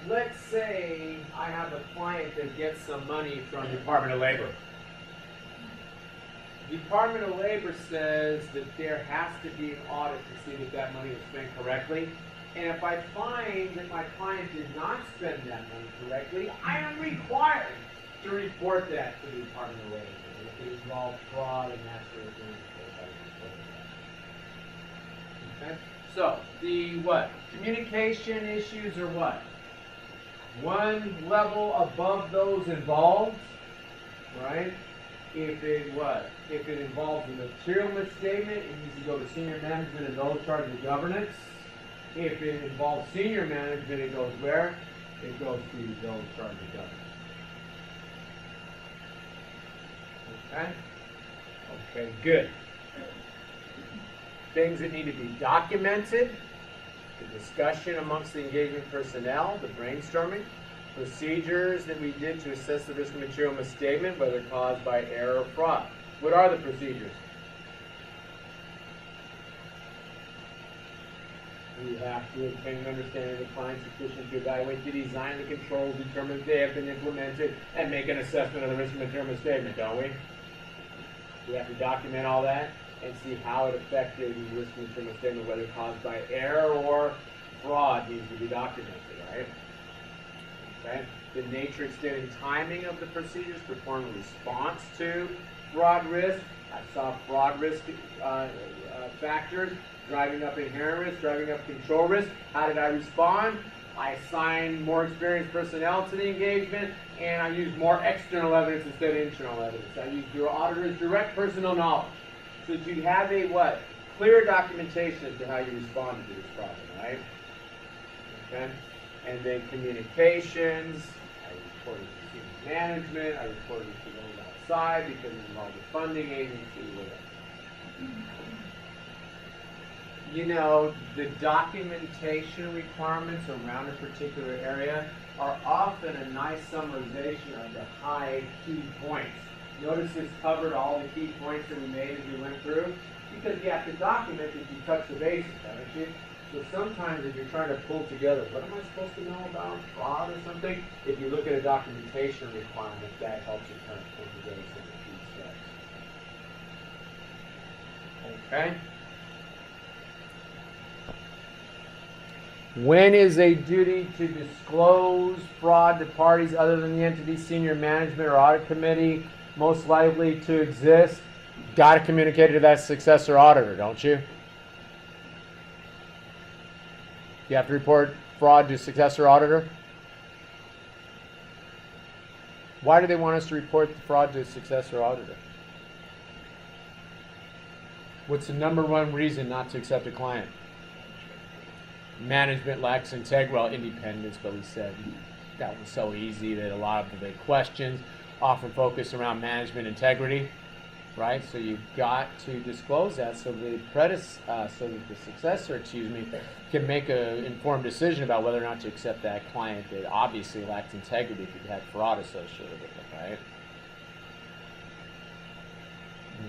Let's say I have a client that gets some money from the Department of Labor. The Department of Labor says that there has to be an audit to see that that money was spent correctly. And if I find that my client did not spend that money correctly, I am required to report that to the Department of Labor. If it involves fraud and that sort of thing, I report that. Okay? So, the what? Communication issues are what? One level above those involved, right? If it what? If it involves a material misstatement, it needs to go to senior management and those charged with governance. If it involves senior management, it goes where? It goes to those charged with governance. Okay? Okay, good. Things that need to be documented, the discussion amongst the engagement personnel, the brainstorming, procedures that we did to assess the risk of material misstatement, whether caused by error or fraud. What are the procedures? We have to obtain an understanding of the client sufficient to evaluate the design and the controls, determine if they have been implemented, and make an assessment of the risk of material misstatement, don't we? We have to document all that and see how it affected the risk of material misstatement, whether caused by error or fraud needs to be documented, right? Okay. The nature, extent, and timing of the procedures performed in response to fraud risk. I saw fraud risk factors, driving up inherent risk, driving up control risk. How did I respond? I assigned more experienced personnel to the engagement, and I used more external evidence instead of internal evidence. I used your auditor's direct personal knowledge, so that you have a what? Clear documentation as to how you responded to this problem, right? Okay? And then communications, I reported to senior management, I reported to those outside because it involved the funding agency, whatever. You know, the documentation requirements around a particular area are often a nice summarization of the high key points. Notice this covered all the key points that we made as we went through, because you have to document that you touch the bases, haven't you? So sometimes if you're trying to pull together, what am I supposed to know about fraud or something? If you look at a documentation requirement, that helps you kind of pull together some of the key steps. Okay? When is a duty to disclose fraud to parties other than the entity, senior management, or audit committee most likely to exist? Got to communicate it to that successor auditor, don't you? You have to report fraud to successor auditor? Why do they want us to report the fraud to successor auditor? What's the number one reason not to accept a client? Management lacks integrity, well, independence, but we said that was so easy that a lot of the questions often focus around management integrity, right? So you've got to disclose that so the so that the successor, can make an informed decision about whether or not to accept that client that obviously lacks integrity if you've had fraud associated with it, right?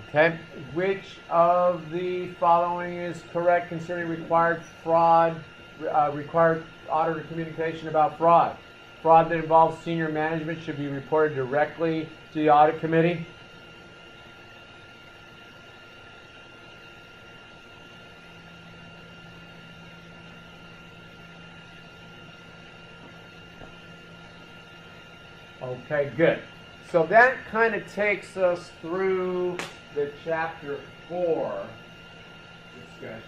Okay, which of the following is correct concerning required auditor communication about fraud? Fraud that involves senior management should be reported directly to the audit committee. Okay, good. So that kind of takes us through the chapter 4 discussion.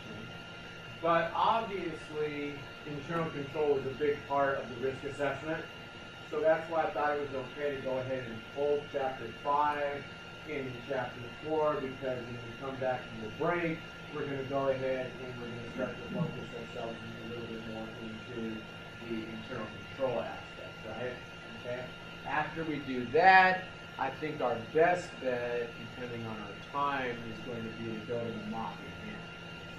But obviously, internal control is a big part of the risk assessment. So that's why I thought it was okay to go ahead and pull chapter 5 into chapter 4, because when we come back from the break, we're going to go ahead and we're going to start to focus ourselves a little bit more into the internal control aspect, right? Okay. After we do that, I think our best bet, depending on our time, is going to be to go to the mock exam.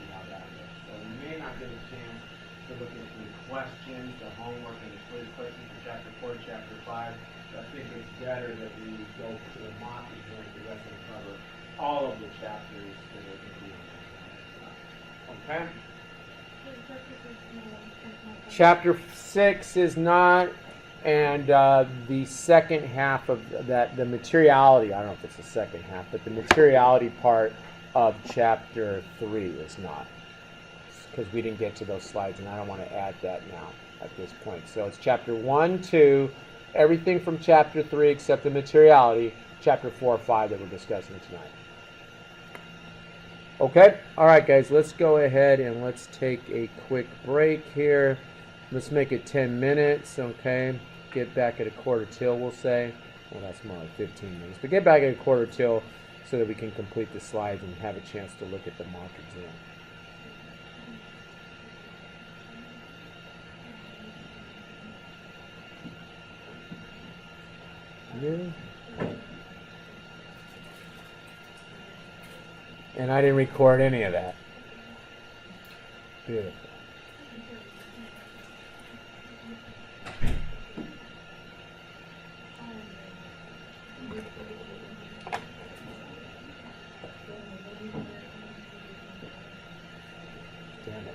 See how that goes. So we may not get a chance to look at the questions, the homework, and the quiz questions for chapter 4 and chapter 5. But I think it's better that we go to the mock exam because that's going to cover all of the chapters that are going to be on that. Okay? Chapter 6 is not. And the second half of that, the materiality, I don't know if it's the second half, but the materiality part of chapter 3 is not. Because we didn't get to those slides, and I don't want to add that now at this point. So it's chapter 1, 2, everything from chapter 3 except the materiality, chapter 4, 5 that we're discussing tonight. Okay? All right, guys, let's go ahead and let's take a quick break here. Let's make it 10 minutes, okay? Get back at a quarter till, we'll say. Well, that's more like 15 minutes. But get back at a quarter till so that we can complete the slides and have a chance to look at the mock exam. Yeah. And I didn't record any of that. Beautiful. Damn it.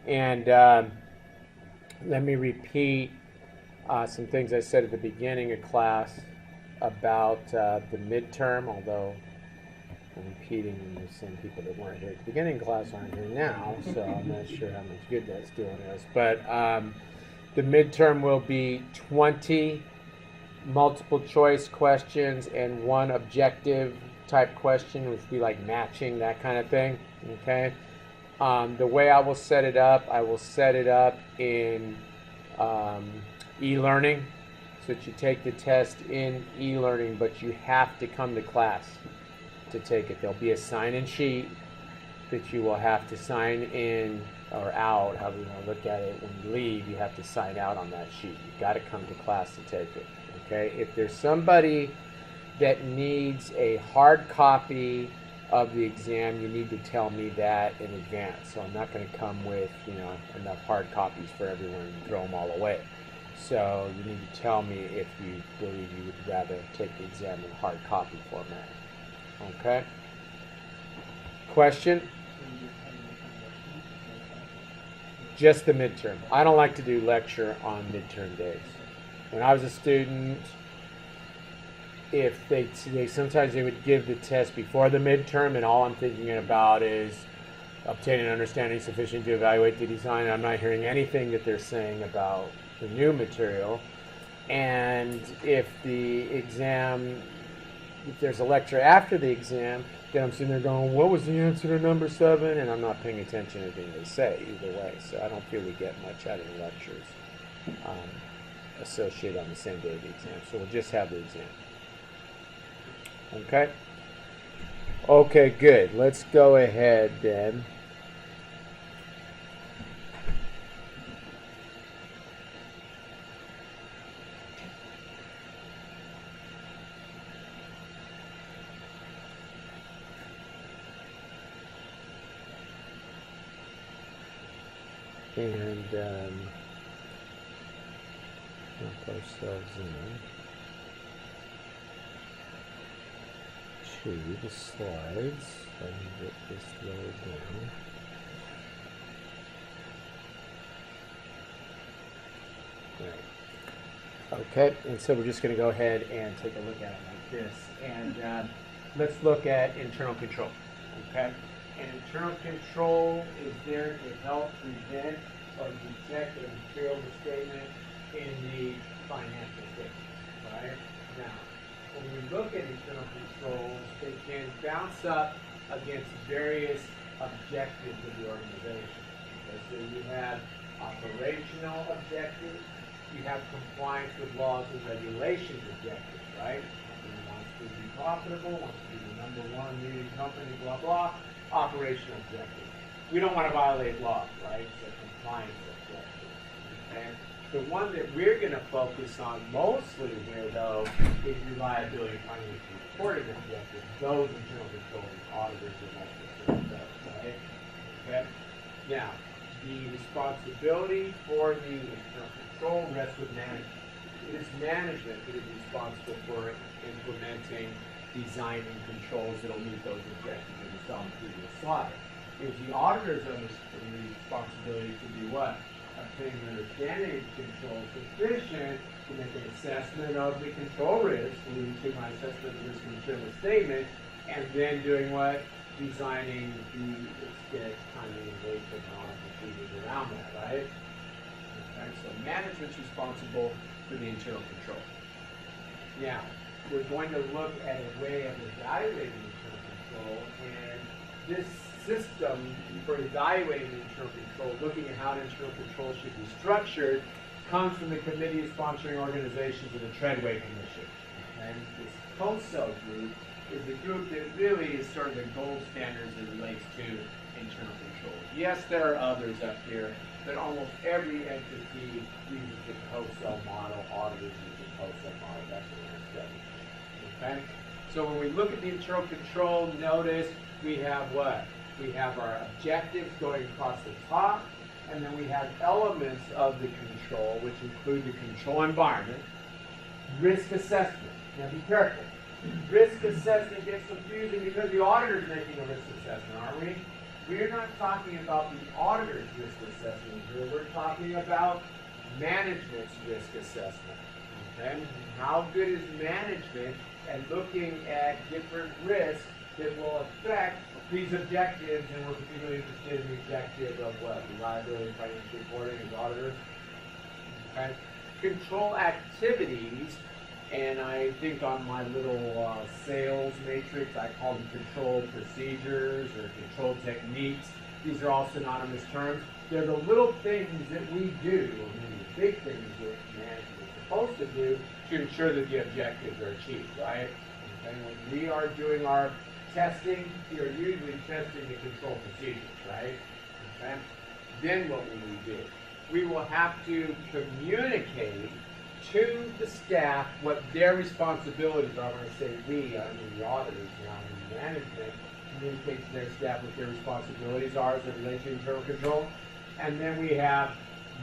And let me repeat some things I said at the beginning of class about the midterm, although I'm repeating, and there's some people that weren't here at the beginning of class aren't here now, so I'm not sure how much good that's doing us. But the midterm will be 20 multiple choice questions and 1 objective type question, which would be like matching, that kind of thing, okay? The way I will set it up in e-learning, so that you take the test in e-learning, but you have to come to class to take it. There'll be a sign-in sheet that you will have to sign in or out, however you want to look at it. When you leave, you have to sign out on that sheet. You've got to come to class to take it, okay? If there's somebody that needs a hard copy of the exam, you need to tell me that in advance. So I'm not going to come with, enough hard copies for everyone and throw them all away. So you need to tell me if you believe you would rather take the exam in hard copy format. Okay? Question? Just the midterm. I don't like to do lecture on midterm days. When I was a student, if they sometimes they would give the test before the midterm, and all I'm thinking about is obtaining an understanding sufficient to evaluate the design. I'm not hearing anything that they're saying about the new material. And if the exam, if there's a lecture after the exam, then I'm sitting there going, what was the answer to number 7? And I'm not paying attention to anything they say either way. So I don't feel we get much out of the lectures associated on the same day of the exam. So we'll just have the exam. Okay? Okay, good. Let's go ahead then. And help ourselves in to the slides. Let me get this lowered down. Right. Okay, and so we're just going to go ahead and take a look at it like this. And let's look at internal control. Okay? And internal control is there to help prevent or detect a material misstatement in the financial statements, right? Now, when we look at internal controls, they can bounce up against various objectives of the organization. Okay, so you have operational objectives, you have compliance with laws and regulations objectives, right? Company wants to be profitable, wants to be the #1 leading company, blah, blah. Operational objectives. We don't want to violate laws, right? So compliance objectives. Okay? The one that we're going to focus on mostly here, though, is reliability and financial reporting objectives. Those internal controls, auditors are most concerned with, right? Okay? Now, the responsibility for the internal control rests with management. It is management that is responsible for implementing, designing controls that will meet those objectives that we saw in the previous slide. It is the auditor's responsibility to do what? Obtain an understanding of control sufficient to make an assessment of the control risk, leading to my assessment of risk and material statement, and then doing what? Designing the extent, timing, and weight technology around that, right? Okay, so management's responsible for the internal control. Now, we're going to look at a way of evaluating internal control, and this system for evaluating internal control, looking at how internal control should be structured, comes from the Committee of Sponsoring Organizations of the Treadway Commission. And this COSO group is the group that really is sort of the gold standard as it relates to internal control. Yes, there are others up here, but almost every entity uses the COSO model. Auditors use the COSO model. That's what we're studying. Okay? So when we look at the internal control, notice we have what? We have our objectives going across the top, and then we have elements of the control, which include the control environment, risk assessment. Now be careful. Risk assessment gets confusing because the auditor's making a risk assessment, aren't we? We're not talking about the auditor's risk assessment here. We're talking about management's risk assessment. Okay? How good is management at looking at different risks that will affect these objectives, and we're particularly interested in the objective of what? Reliability, financial reporting, as auditors. Okay? Control activities, and I think on my little sales matrix, I call them control procedures or control techniques. These are all synonymous terms. They're the little things that we do, or maybe the big things that management is supposed to do to ensure that the objectives are achieved, right? Okay? When we are doing our testing, we are usually testing the control procedures, right? Okay? Then what will we do? We will have to communicate to the staff what their responsibilities are. When I say we, I mean the auditors, now I mean management, communicate to their staff what their responsibilities are as it relates to internal control. And then we have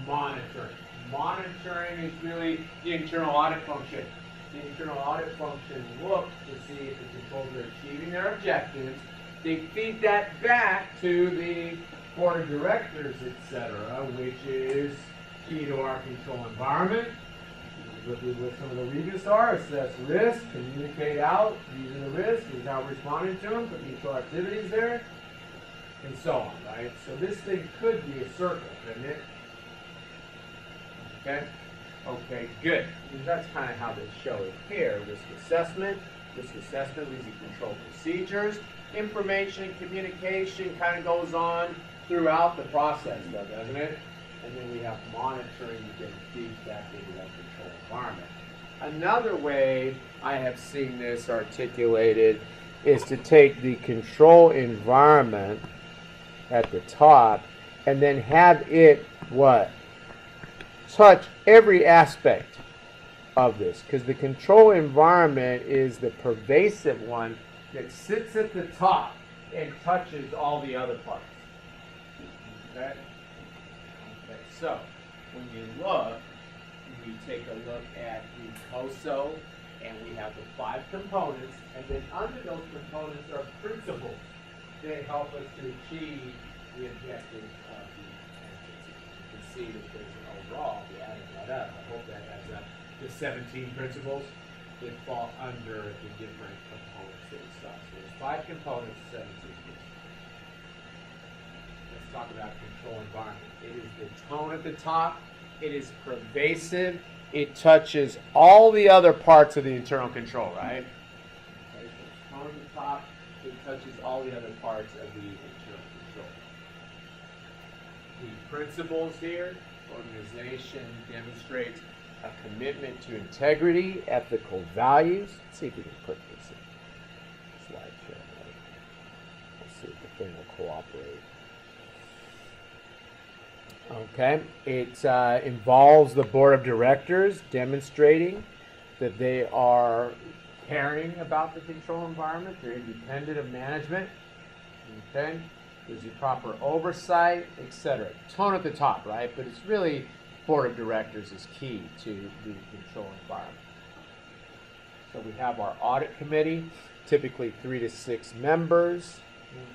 monitoring. Monitoring is really the internal audit function. The internal audit function looks to see if the controls are achieving their objectives. They feed that back to the board of directors, etc., which is key to our control environment. Look at what some of the regus are: assess risk, communicate out using the risk, is how we're responding to them, put control activities there, and so on, right? So this thing could be a circle, couldn't it? Okay? Okay, good. And that's kind of how they show it here. Risk assessment. Risk assessment leads to control procedures. Information, communication kind of goes on throughout the process, though, doesn't it? And then we have monitoring that then feeds back into that control environment. Another way I have seen this articulated is to take the control environment at the top and then have it, what? Touch every aspect of this, because the control environment is the pervasive one that sits at the top and touches all the other parts. Okay? Okay, so when you look, we take a look at the COSO, and we have the 5 components, and then under those components are principles that help us to achieve the objectives of the entity. You can see that there's an overall, we added that up. I hope that adds up to 17 principles that fall under the different components that we saw. So there's 5 components, 17 principles. Let's talk about control environment. It is the tone at the top. It is pervasive. It touches all the other parts of the internal control, right? Okay, so tone at the top. It touches all the other parts of the internal control. The principles here, organization demonstrates a commitment to integrity, ethical values. Let's see if we can put this in slideshow. Let's see if the thing will cooperate. Okay, it involves the board of directors demonstrating that they are caring about the control environment. They're independent of management. Okay, there's the proper oversight, etc. Tone at the top, right? But it's really board of directors is key to the control environment. So we have our audit committee, typically 3 to 6 members.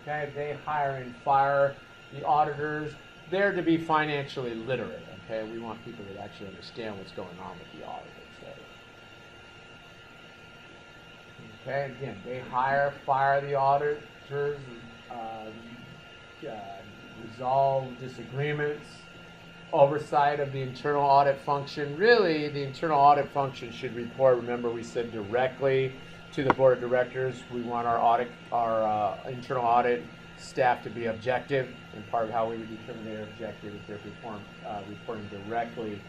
Okay, they hire and fire the auditors. They're to be financially literate. Okay, we want people that actually understand what's going on with the auditors. Okay, again, they hire, fire the auditors, resolve disagreements, oversight of the internal audit function. Really, the internal audit function should report, remember we said directly to the board of directors. We want our internal audit staff to be objective, and part of how we would determine their objective is they're reporting directly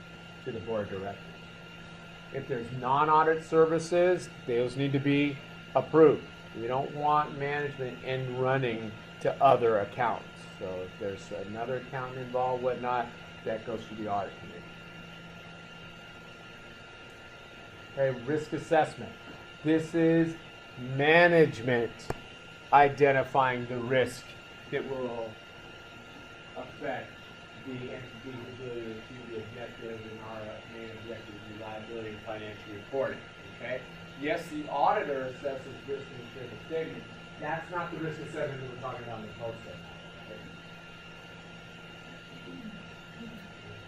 to the board of directors. If there's non-audit services, those need to be approved. We don't want management end running to other accounts. So if there's another accountant involved, whatnot, that goes to the audit committee. Okay, risk assessment. This is management identifying the risk that will affect the entity's ability to achieve the objectives, and our main objective is reliability and financial reporting. Okay? Yes, the auditor assesses risk in the financial statement. That's not the risk assessment that we're talking about in the post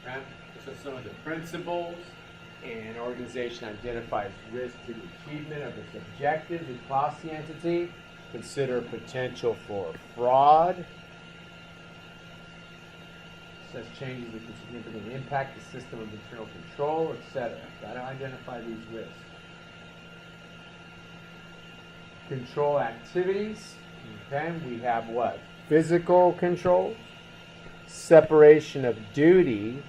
Okay? So some of the principles: an organization identifies risk to the achievement of its objectives across the entity. Consider potential for fraud. Assess changes that can significantly impact the system of internal control, etc. Got to identify these risks. Control activities. Okay, we have what? Physical control, separation of duty.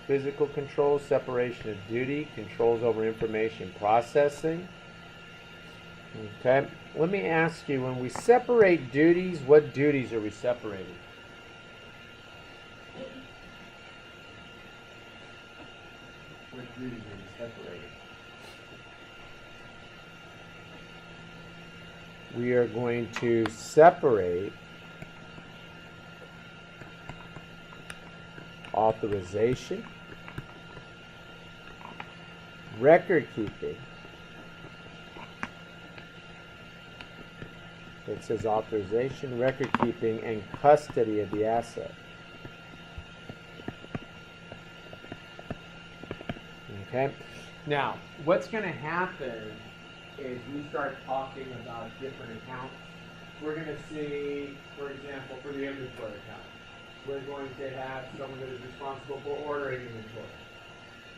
Physical control, separation of duty, controls over information processing. Okay, let me ask you, when we separate duties, what duties are we separating? What duties are we separating? We are going to separate authorization record keeping. It says authorization, record keeping, and custody of the asset. Okay? Now, what's going to happen is we start talking about different accounts. We're going to see, for example, for the inventory account, we're going to have someone that is responsible for ordering inventory.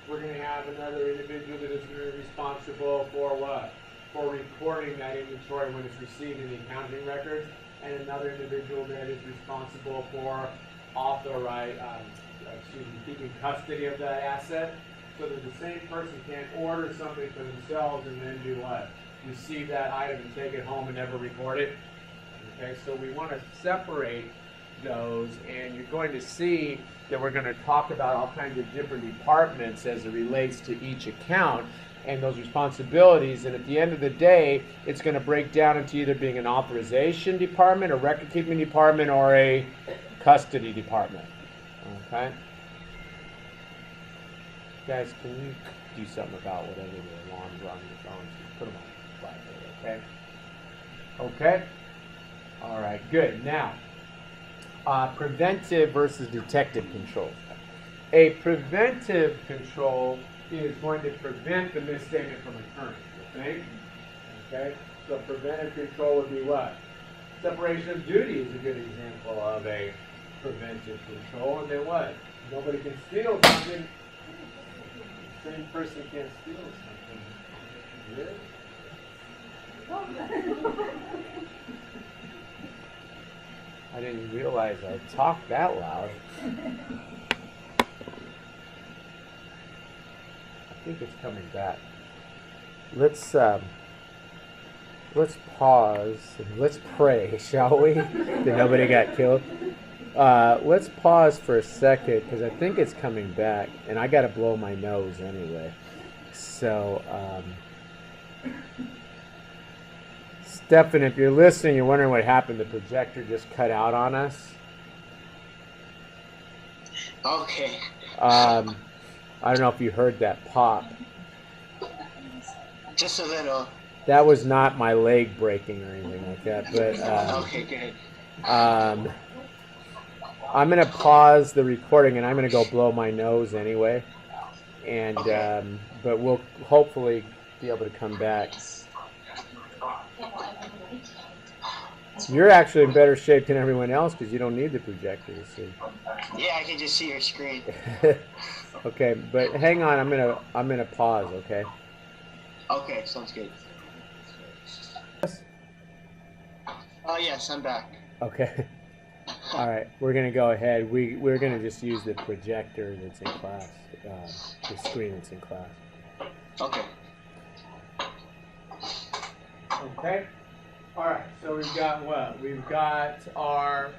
We're going to have another individual that is going to be responsible for what? For recording that inventory when it's received in the accounting records, and another individual that is responsible for keeping custody of that asset, so that the same person can't order something for themselves and then do what? Receive that item and take it home and never record it. Okay, so we want to separate those, and you're going to see that we're going to talk about all kinds of different departments as it relates to each account and those responsibilities, and at the end of the day, it's going to break down into either being an authorization department, a record-keeping department, or a custody department. Okay? Guys, can you do something about whatever the alarms are on your phones? Just put them on flat there, okay? Okay? All right, good. Now, preventive versus detective control. A preventive control is going to prevent the misstatement from occurring, okay? Okay? So preventive control would be what? Separation of duty is a good example of a preventive control. And then what? Nobody can steal something. The same person can't steal something. Really? I didn't realize I talked that loud. I think it's coming back. Let's pause and let's pray, shall we? That nobody got killed. Let's pause for a second because I think it's coming back, and I got to blow my nose anyway. So, Stefan, if you're listening, you're wondering what happened. The projector just cut out on us. Okay. I don't know if you heard that pop. Just a little. That was not my leg breaking or anything like that, but Okay, good. I'm going to pause the recording and I'm going to go blow my nose anyway. And Okay. but we'll hopefully be able to come back. You're actually in better shape than everyone else because you don't need the projector to see. Yeah, I can just see your screen. Okay, but hang on, I'm gonna pause, okay? Okay, sounds good. Oh yes, I'm back. Okay. All right, we're gonna go ahead. We're gonna just use the projector that's in class, the screen that's in class. Okay. Okay. All right. So we've got what? We've got our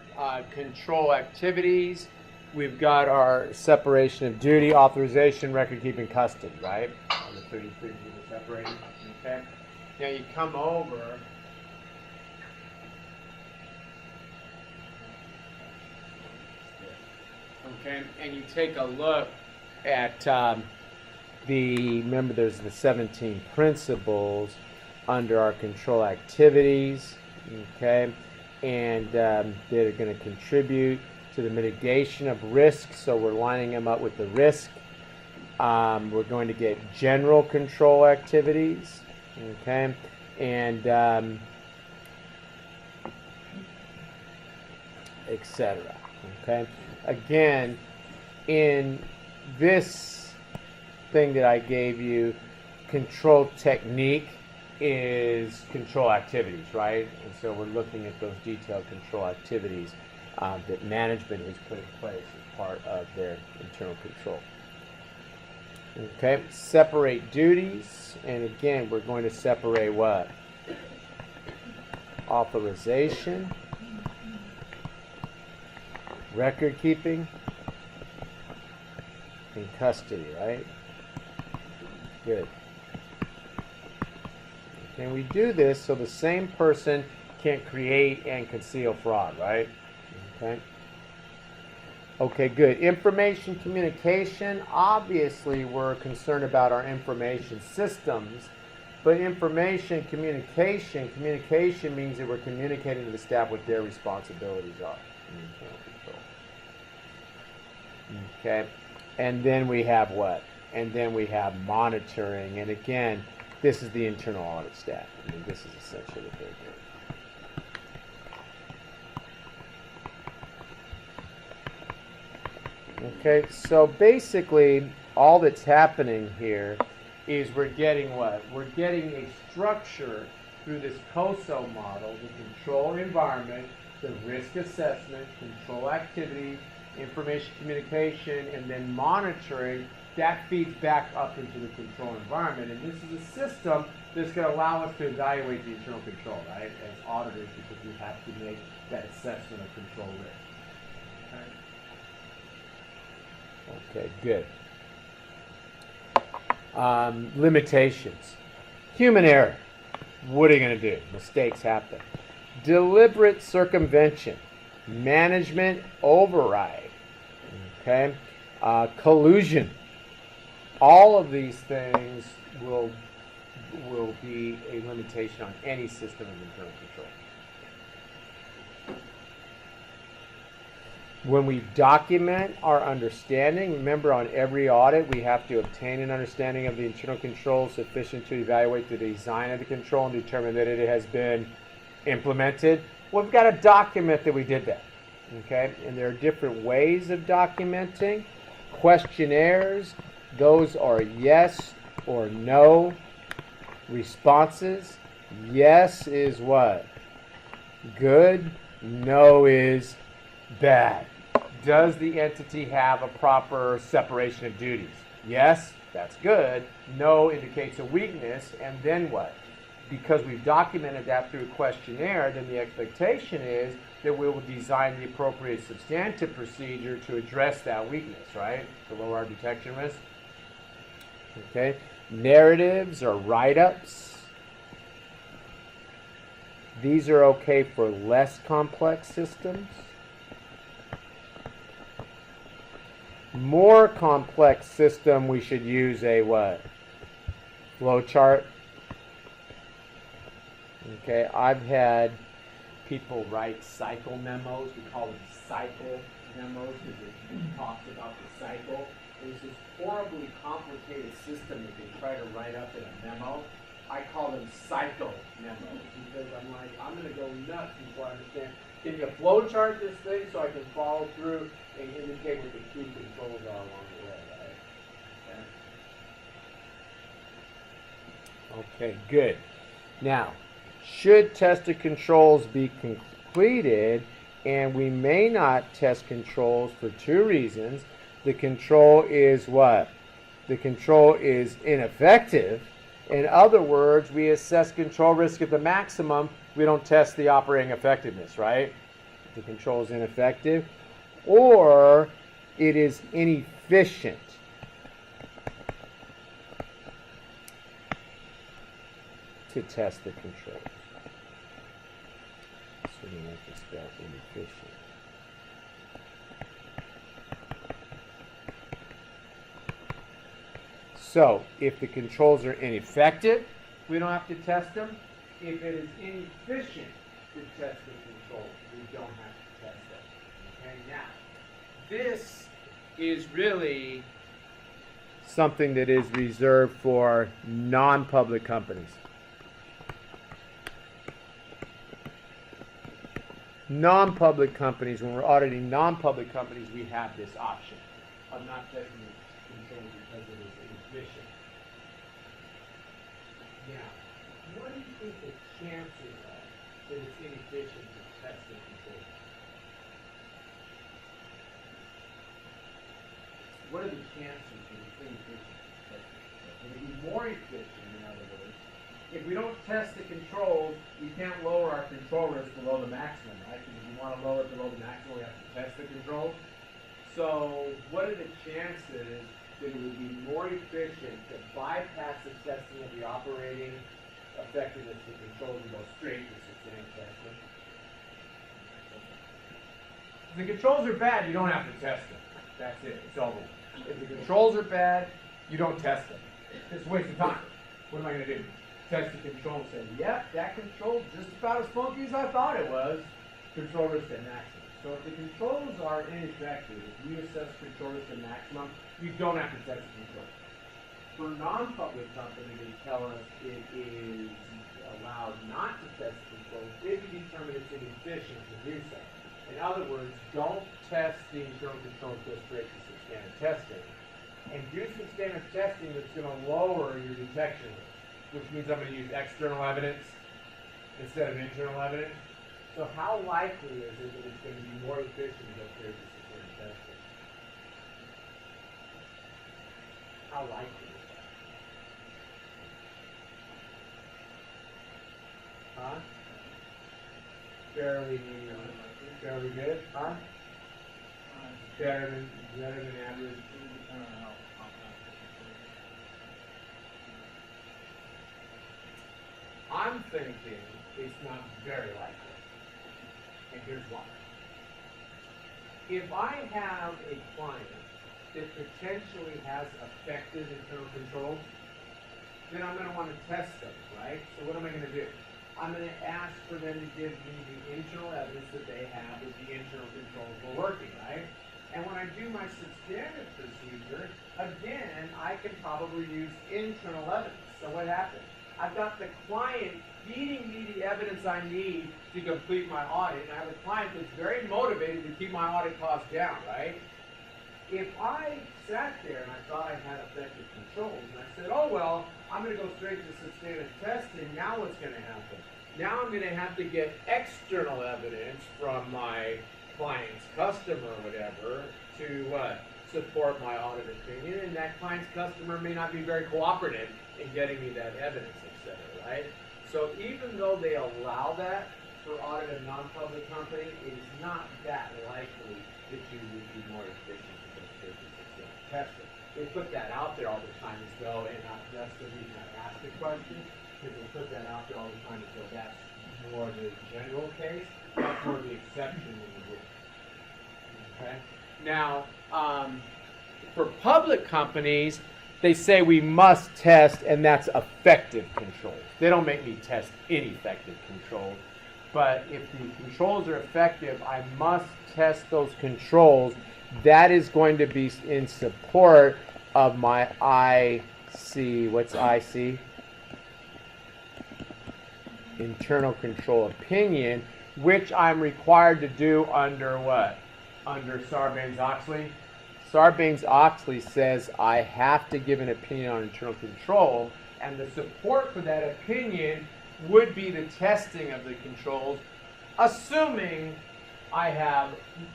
control activities. We've got our separation of duty, authorization, record keeping, custody. Right? The 33 things are separated. Okay. Now you come over. Okay, and you take a look at remember there's the 17 principles under our control activities, okay, and that are going to contribute to the mitigation of risk, so we're lining them up with the risk. We're going to get general control activities, okay, and etc. Okay. Again, in this thing that I gave you, control technique is control activities, right? And so we're looking at those detailed control activities that management has put in place as part of their internal control. Okay, separate duties, and again, we're going to separate what? Authorization, record keeping, and custody, right? Good. And we do this so the same person can't create and conceal fraud, right? Okay. Okay, good. Information communication, obviously we're concerned about our information systems, but information communication means that we're communicating to the staff what their responsibilities are in internal control. Okay, and then we have what? And then we have monitoring, and again, this is the internal audit staff. I mean, this is essentially what they're doing. Okay, so basically all that's happening here is we're getting what? We're getting a structure through this COSO model, the control environment, the risk assessment, control activity, information communication, and then monitoring. That feeds back up into the control environment. And this is a system that's going to allow us to evaluate the internal control, right, as auditors, because we have to make that assessment of control risk. Okay, good. Limitations. Human error. What are you going to do? Mistakes happen. Deliberate circumvention. Management override. Okay. Collusion. All of these things will be a limitation on any system of internal control. When we document our understanding, remember on every audit we have to obtain an understanding of the internal control sufficient to evaluate the design of the control and determine that it has been implemented. Well, we've got to document that we did that. Okay? And there are different ways of documenting. Questionnaires, those are yes or no responses. Yes is what? Good. No is bad. Does the entity have a proper separation of duties? Yes, that's good. No indicates a weakness. And then what? Because we've documented that through a questionnaire, then the expectation is that we will design the appropriate substantive procedure to address that weakness, right? To lower our detection risk. Okay. Narratives or write-ups. These are okay for less complex systems. More complex system, we should use a what? Flowchart. Okay, I've had people write cycle memos. We call them cycle memos because it talks about the cycle. There's this horribly complicated system that they try to write up in a memo. I call them cycle memos because I'm like, I'm going to go nuts before I understand. Can you flowchart this thing so I can follow through and indicate what the key controls are along the way, right? Okay, good. Now, should tested controls be completed, and we may not test controls for two reasons. The control is what? The control is ineffective. In other words, we assess control risk at the maximum. We don't test the operating effectiveness, right? The control is ineffective. Or it is inefficient. To test the controls. So we have to spell inefficient. So if the controls are ineffective, we don't have to test them. If it is inefficient to test the controls, we don't have to test them. Okay, now, this is really something that is reserved for non-public companies. Non-public companies, when we're auditing non-public companies, we have this option of not testing the controls because it is inefficient. Now, what do you think the chances are that it's inefficient to test the controls? What are the chances that it's inefficient to test the controls? Would it be more efficient, in other words? If we don't test the controls, we can't lower our control risk below the maximum, right? Because if we want to lower it below the maximum, we have to test the controls. So what are the chances that it would be more efficient to bypass the testing of the operating effectiveness of the controls and go straight to substantive testing? If the controls are bad, you don't have to test them. That's it. It's over. If the controls are bad, you don't test them. It's a waste of time. What am I going to do? Test the control and say, yep, that control's just about as funky as I thought it was. Control risk at maximum. So if the controls are ineffective, if you assess control risk at maximum, you don't have to test the control. For non-public companies, they tell us it is allowed not to test the controls if you determine it's inefficient to do so. In other words, don't test the internal controls, go straight to substandard testing. And do substandard testing that's going to lower your detection risk, which means I'm going to use external evidence instead of internal evidence. So how likely is it that it's going to be more efficient to go straight to substandard testing? How likely is that? Huh? Fairly good? Huh? Better than average. I'm thinking it's not very likely. And here's why. If I have a client that potentially has effective internal controls, then I'm going to want to test them, right? So what am I going to do? I'm going to ask for them to give me the internal evidence that they have that the internal controls were working, right? And when I do my substandard procedure, again, I can probably use internal evidence. So what happens? I've got the client feeding me the evidence I need to complete my audit, and I have a client that's very motivated to keep my audit costs down, right? If I sat there and I thought I had effective controls, and I said, oh, well, I'm going to go straight to substandard testing, now what's going to happen? Now I'm going to have to get external evidence from my client's customer or whatever to support my audit opinion, and that client's customer may not be very cooperative in getting me that evidence, etc., right? So even though they allow that for audit of non-public company, it is not that likely that you would be more efficient to go straight to substandard testing. They put that out there all the time as though, and that's the reason I asked the question, because they put that out there all the time as though that's more the general case, that's more the exception than the rule. Okay? Now, for public companies, they say we must test, and that's effective controls. They don't make me test ineffective controls. But if the controls are effective, I must test those controls. That is going to be in support of my IC. What's IC? Internal control opinion, which I'm required to do under what? Under Sarbanes-Oxley. Sarbanes-Oxley says I have to give an opinion on internal control, and the support for that opinion would be the testing of the controls, assuming I have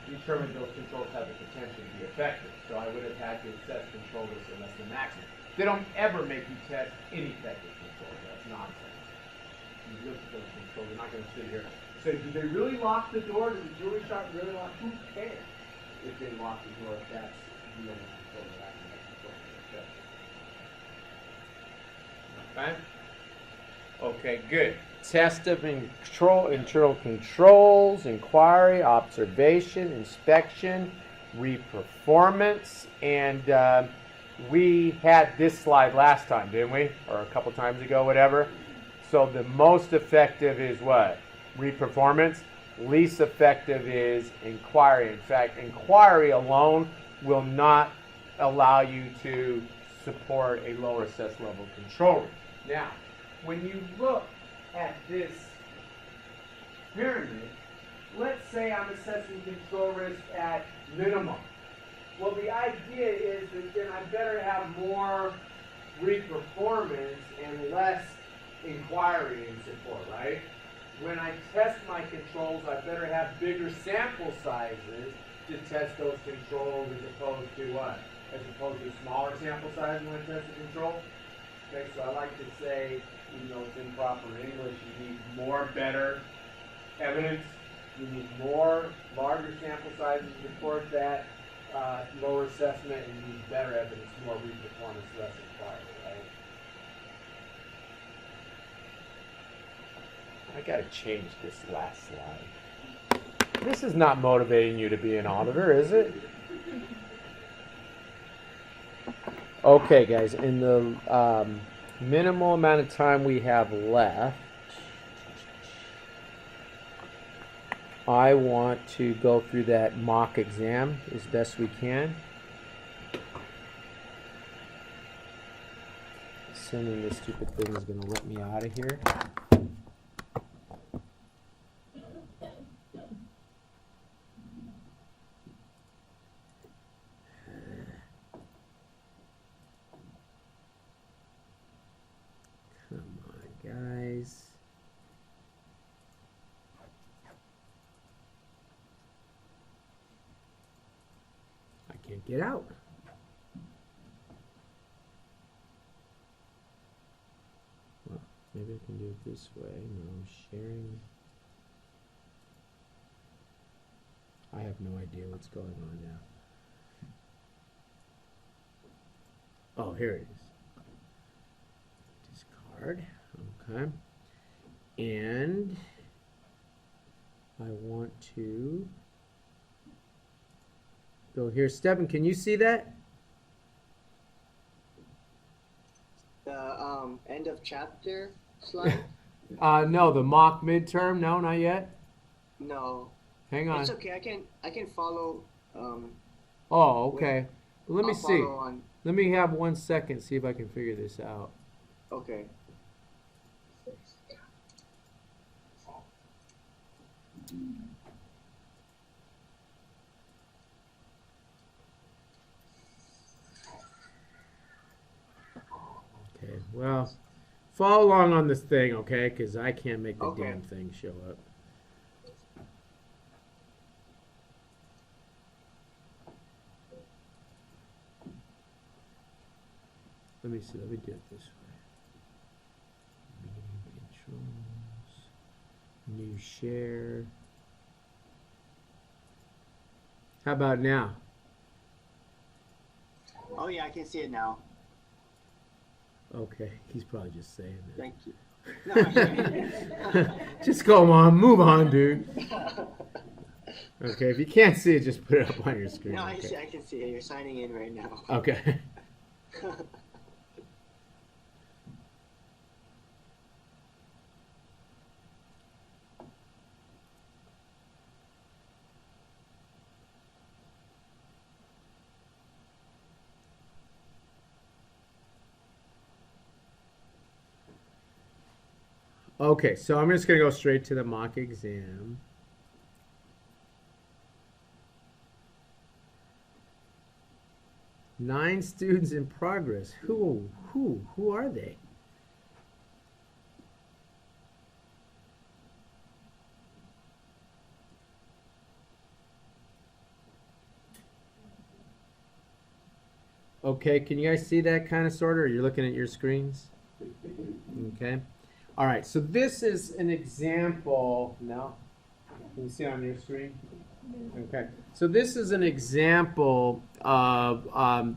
determined those controls have the potential to be effective. So I would have had to assess control risk at less than maximum. They don't ever make you test ineffective controls. That's nonsense. You look at those controls, they're not going to sit here and say, did they really lock the door? Did the jewelry shop really lock? Who cares if they lock the door, if that's the only control that I can make control of. Okay? Okay, good. Test of internal controls, inquiry, observation, inspection, reperformance, and we had this slide last time, didn't we? Or a couple times ago, whatever. So the most effective is what? Reperformance. Least effective is inquiry. In fact, inquiry alone will not allow you to support a lower assessed level of control. Now, when you look at this pyramid, let's say I'm assessing control risk at minimum. Well, the idea is that then I better have more reperformance and less inquiry and support, right? When I test my controls, I better have bigger sample sizes to test those controls as opposed to what? As opposed to smaller sample sizes when I test the control? Okay, so I like to say, even though it's improper English, you need more better evidence. You need more larger sample sizes to support that lower assessment, and you need better evidence, more reperformance, less inquiry, right? I gotta change this last slide. This is not motivating you to be an auditor, is it? Okay, guys, in the minimal amount of time we have left, I want to go through that mock exam as best we can. Assuming this stupid thing is going to let me out of here. Come on, guys. I can't get out. Well, maybe I can do it this way. No, sharing. I have no idea what's going on now. Oh, here it is. Discard. Okay. And I want to go here. Stephen, can you see that? The end of chapter slide? No, the mock midterm. No, not yet. No. Hang on. It's okay. I can follow. Oh, okay. Let me I'll see. follow on. Let me have 1 second, see if I can figure this out. Okay. Okay, well, follow along on this thing, okay? Because I can't make the Okay. damn thing show up. Let me see, let me do it this way. Meeting controls, new share. How about now? Oh yeah, I can see it now. Okay, he's probably just saying that. Thank you. No, I Just go on, move on, dude. Okay, if you can't see it, just put it up on your screen. no, I Okay. can see it. You're signing in right now. Okay. Okay, so I'm just gonna go straight to the mock exam. Nine students in progress. Who are they? Okay, can you guys see that kind of sort of? Or you're looking at your screens? Okay. All right, so this is an example. No? Can you see it on your screen? Okay. So this is an example of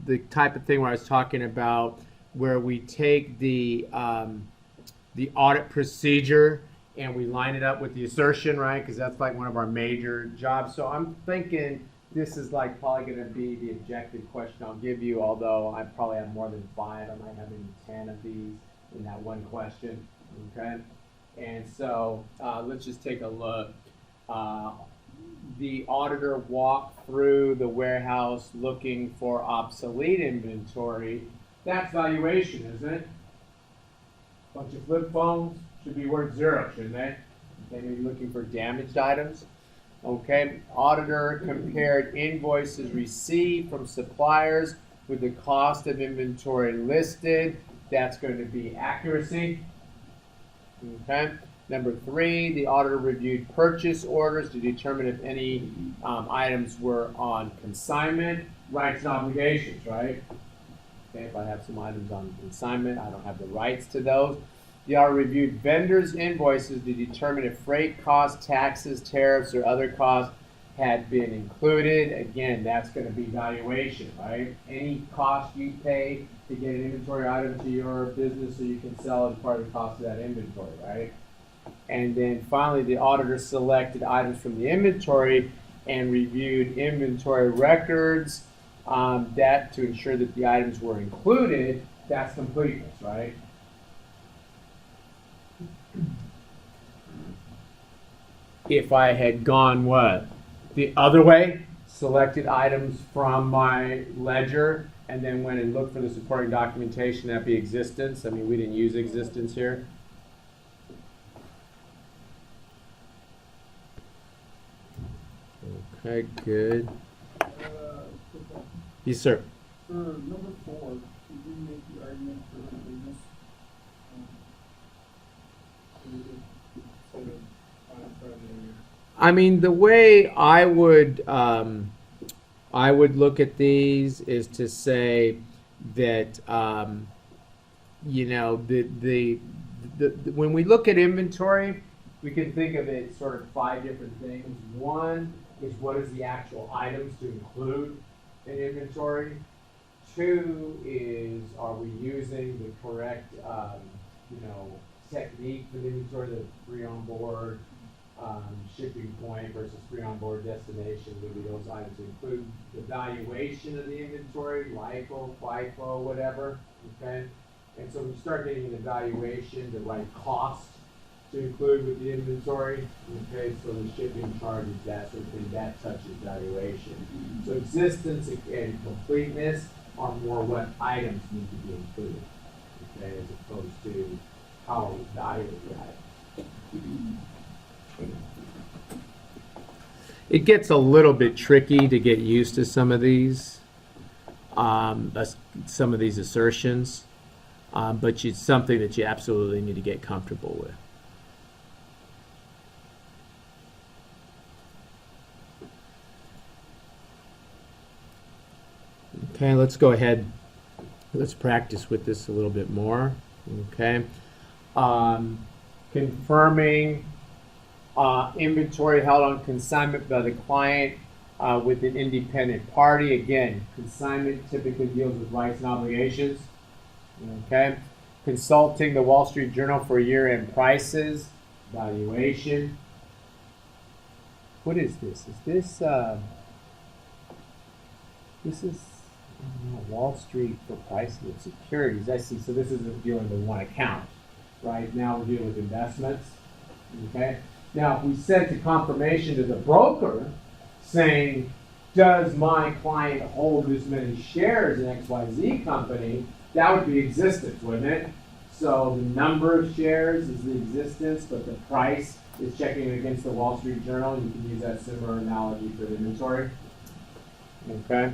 the type of thing where I was talking about where we take the audit procedure and we line it up with the assertion, right? Because that's like one of our major jobs. So I'm thinking this is like probably going to be the objective question I'll give you, although I probably have more than 5. I might have maybe 10 of these in that one question, okay? And so let's just take a look. The auditor walked through the warehouse looking for obsolete inventory. That's valuation, isn't it? Bunch of flip phones should be worth 0, shouldn't they? They may be looking for damaged items. Okay, auditor compared invoices received from suppliers with the cost of inventory listed. That's going to be accuracy. Okay. Number 3, the auditor reviewed purchase orders to determine if any items were on consignment. Rights and obligations, right? Okay, if I have some items on consignment, I don't have the rights to those. The auditor reviewed vendors' invoices to determine if freight costs, taxes, tariffs, or other costs had been included. Again, that's going to be valuation, right? Any cost you pay to get an inventory item to your business so you can sell as part of the cost of that inventory, right? And then finally, the auditor selected items from the inventory and reviewed inventory records, that to ensure that the items were included. That's completeness, right? If I had gone what? The other way, selected items from my ledger and then went and looked for the supporting documentation, that'd be existence. I mean, we didn't use existence here. Okay, good. Yes, sir. For number 4, you did make the argument for completeness. Instead of finding I mean, the way I would look at these is to say that you know the when we look at inventory, we can think of it sort of 5 different things. One is what is the actual items to include in inventory. 2 is, are we using the correct technique for the inventory, the free on board shipping point versus free on board destination? Would be those items include the valuation of the inventory, LIFO, FIFO, whatever. Okay, and so when you start getting an evaluation, the right cost to include with the inventory. Okay, so the shipping charges, that sort of thing, that touches valuation. So existence and completeness are more what items need to be included. Okay, as opposed to how we value that. It gets a little bit tricky to get used to some of these assertions, but it's something that you absolutely need to get comfortable with. Okay, let's go ahead. Let's practice with this a little bit more. Okay, confirming inventory held on consignment by the client with an independent party. Again, consignment typically deals with rights and obligations. Okay, consulting the Wall Street Journal for year-end prices, valuation. What is this? Is this this is Wall Street for pricing of securities? I see. So this isn't dealing with one account, right? Now we're dealing with investments. Okay. Now, if we sent a confirmation to the broker saying, does my client hold this many shares in XYZ company, that would be existence, wouldn't it? So the number of shares is the existence, but the price is checking against the Wall Street Journal. You can use that similar analogy for the inventory. Okay.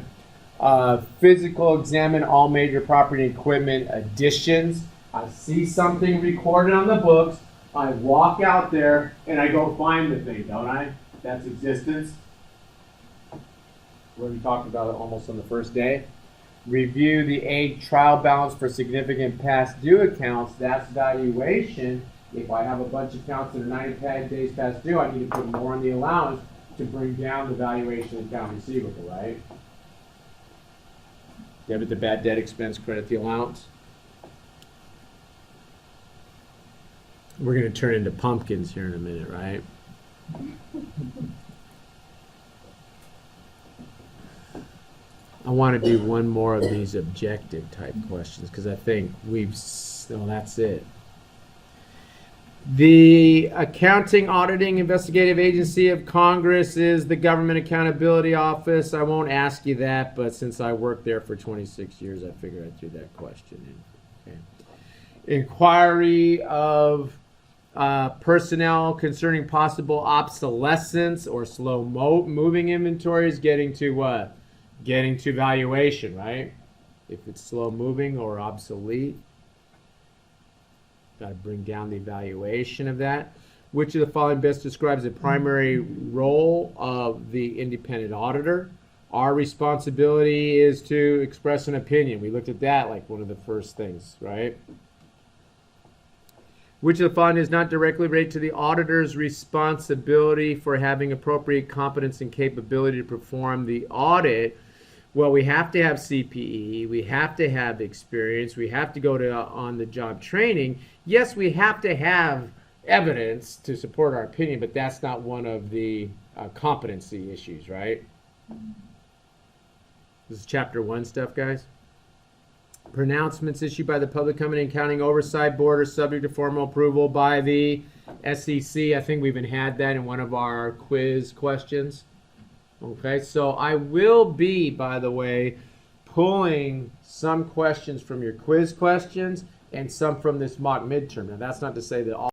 Physical examine all major property and equipment additions. I see something recorded on the books. I walk out there and I go find the thing, don't I? That's existence. We talked about it almost on the first day. Review the age trial balance for significant past due accounts. That's valuation. If I have a bunch of accounts that are 90 days past due, I need to put more on the allowance to bring down the valuation of account receivable, right? Debit the bad debt expense, credit the allowance. We're going to turn into pumpkins here in a minute, right? I want to do one more of these objective type questions because I think that's it. The Accounting, Auditing, Investigative Agency of Congress is the Government Accountability Office. I won't ask you that, but since I worked there for 26 years, I figured I'd throw that question in. Okay. Inquiry of personnel concerning possible obsolescence or slow moving inventories, getting to what? Getting to valuation, right? If it's slow moving or obsolete, got to bring down the valuation of that. Which of the following best describes the primary role of the independent auditor? Our responsibility is to express an opinion. We looked at that like one of the first things, right? Which of the following is not directly related to the auditor's responsibility for having appropriate competence and capability to perform the audit? Well, we have to have CPE, we have to have experience, we have to go to on-the-job training. Yes, we have to have evidence to support our opinion, but that's not one of the competency issues, right? This is chapter 1 stuff, guys. Pronouncements issued by the Public Company Accounting Oversight Board are subject to formal approval by the SEC. I think we even had that in one of our quiz questions. Okay, so I will be, by the way, pulling some questions from your quiz questions and some from this mock midterm. Now, that's not to say that all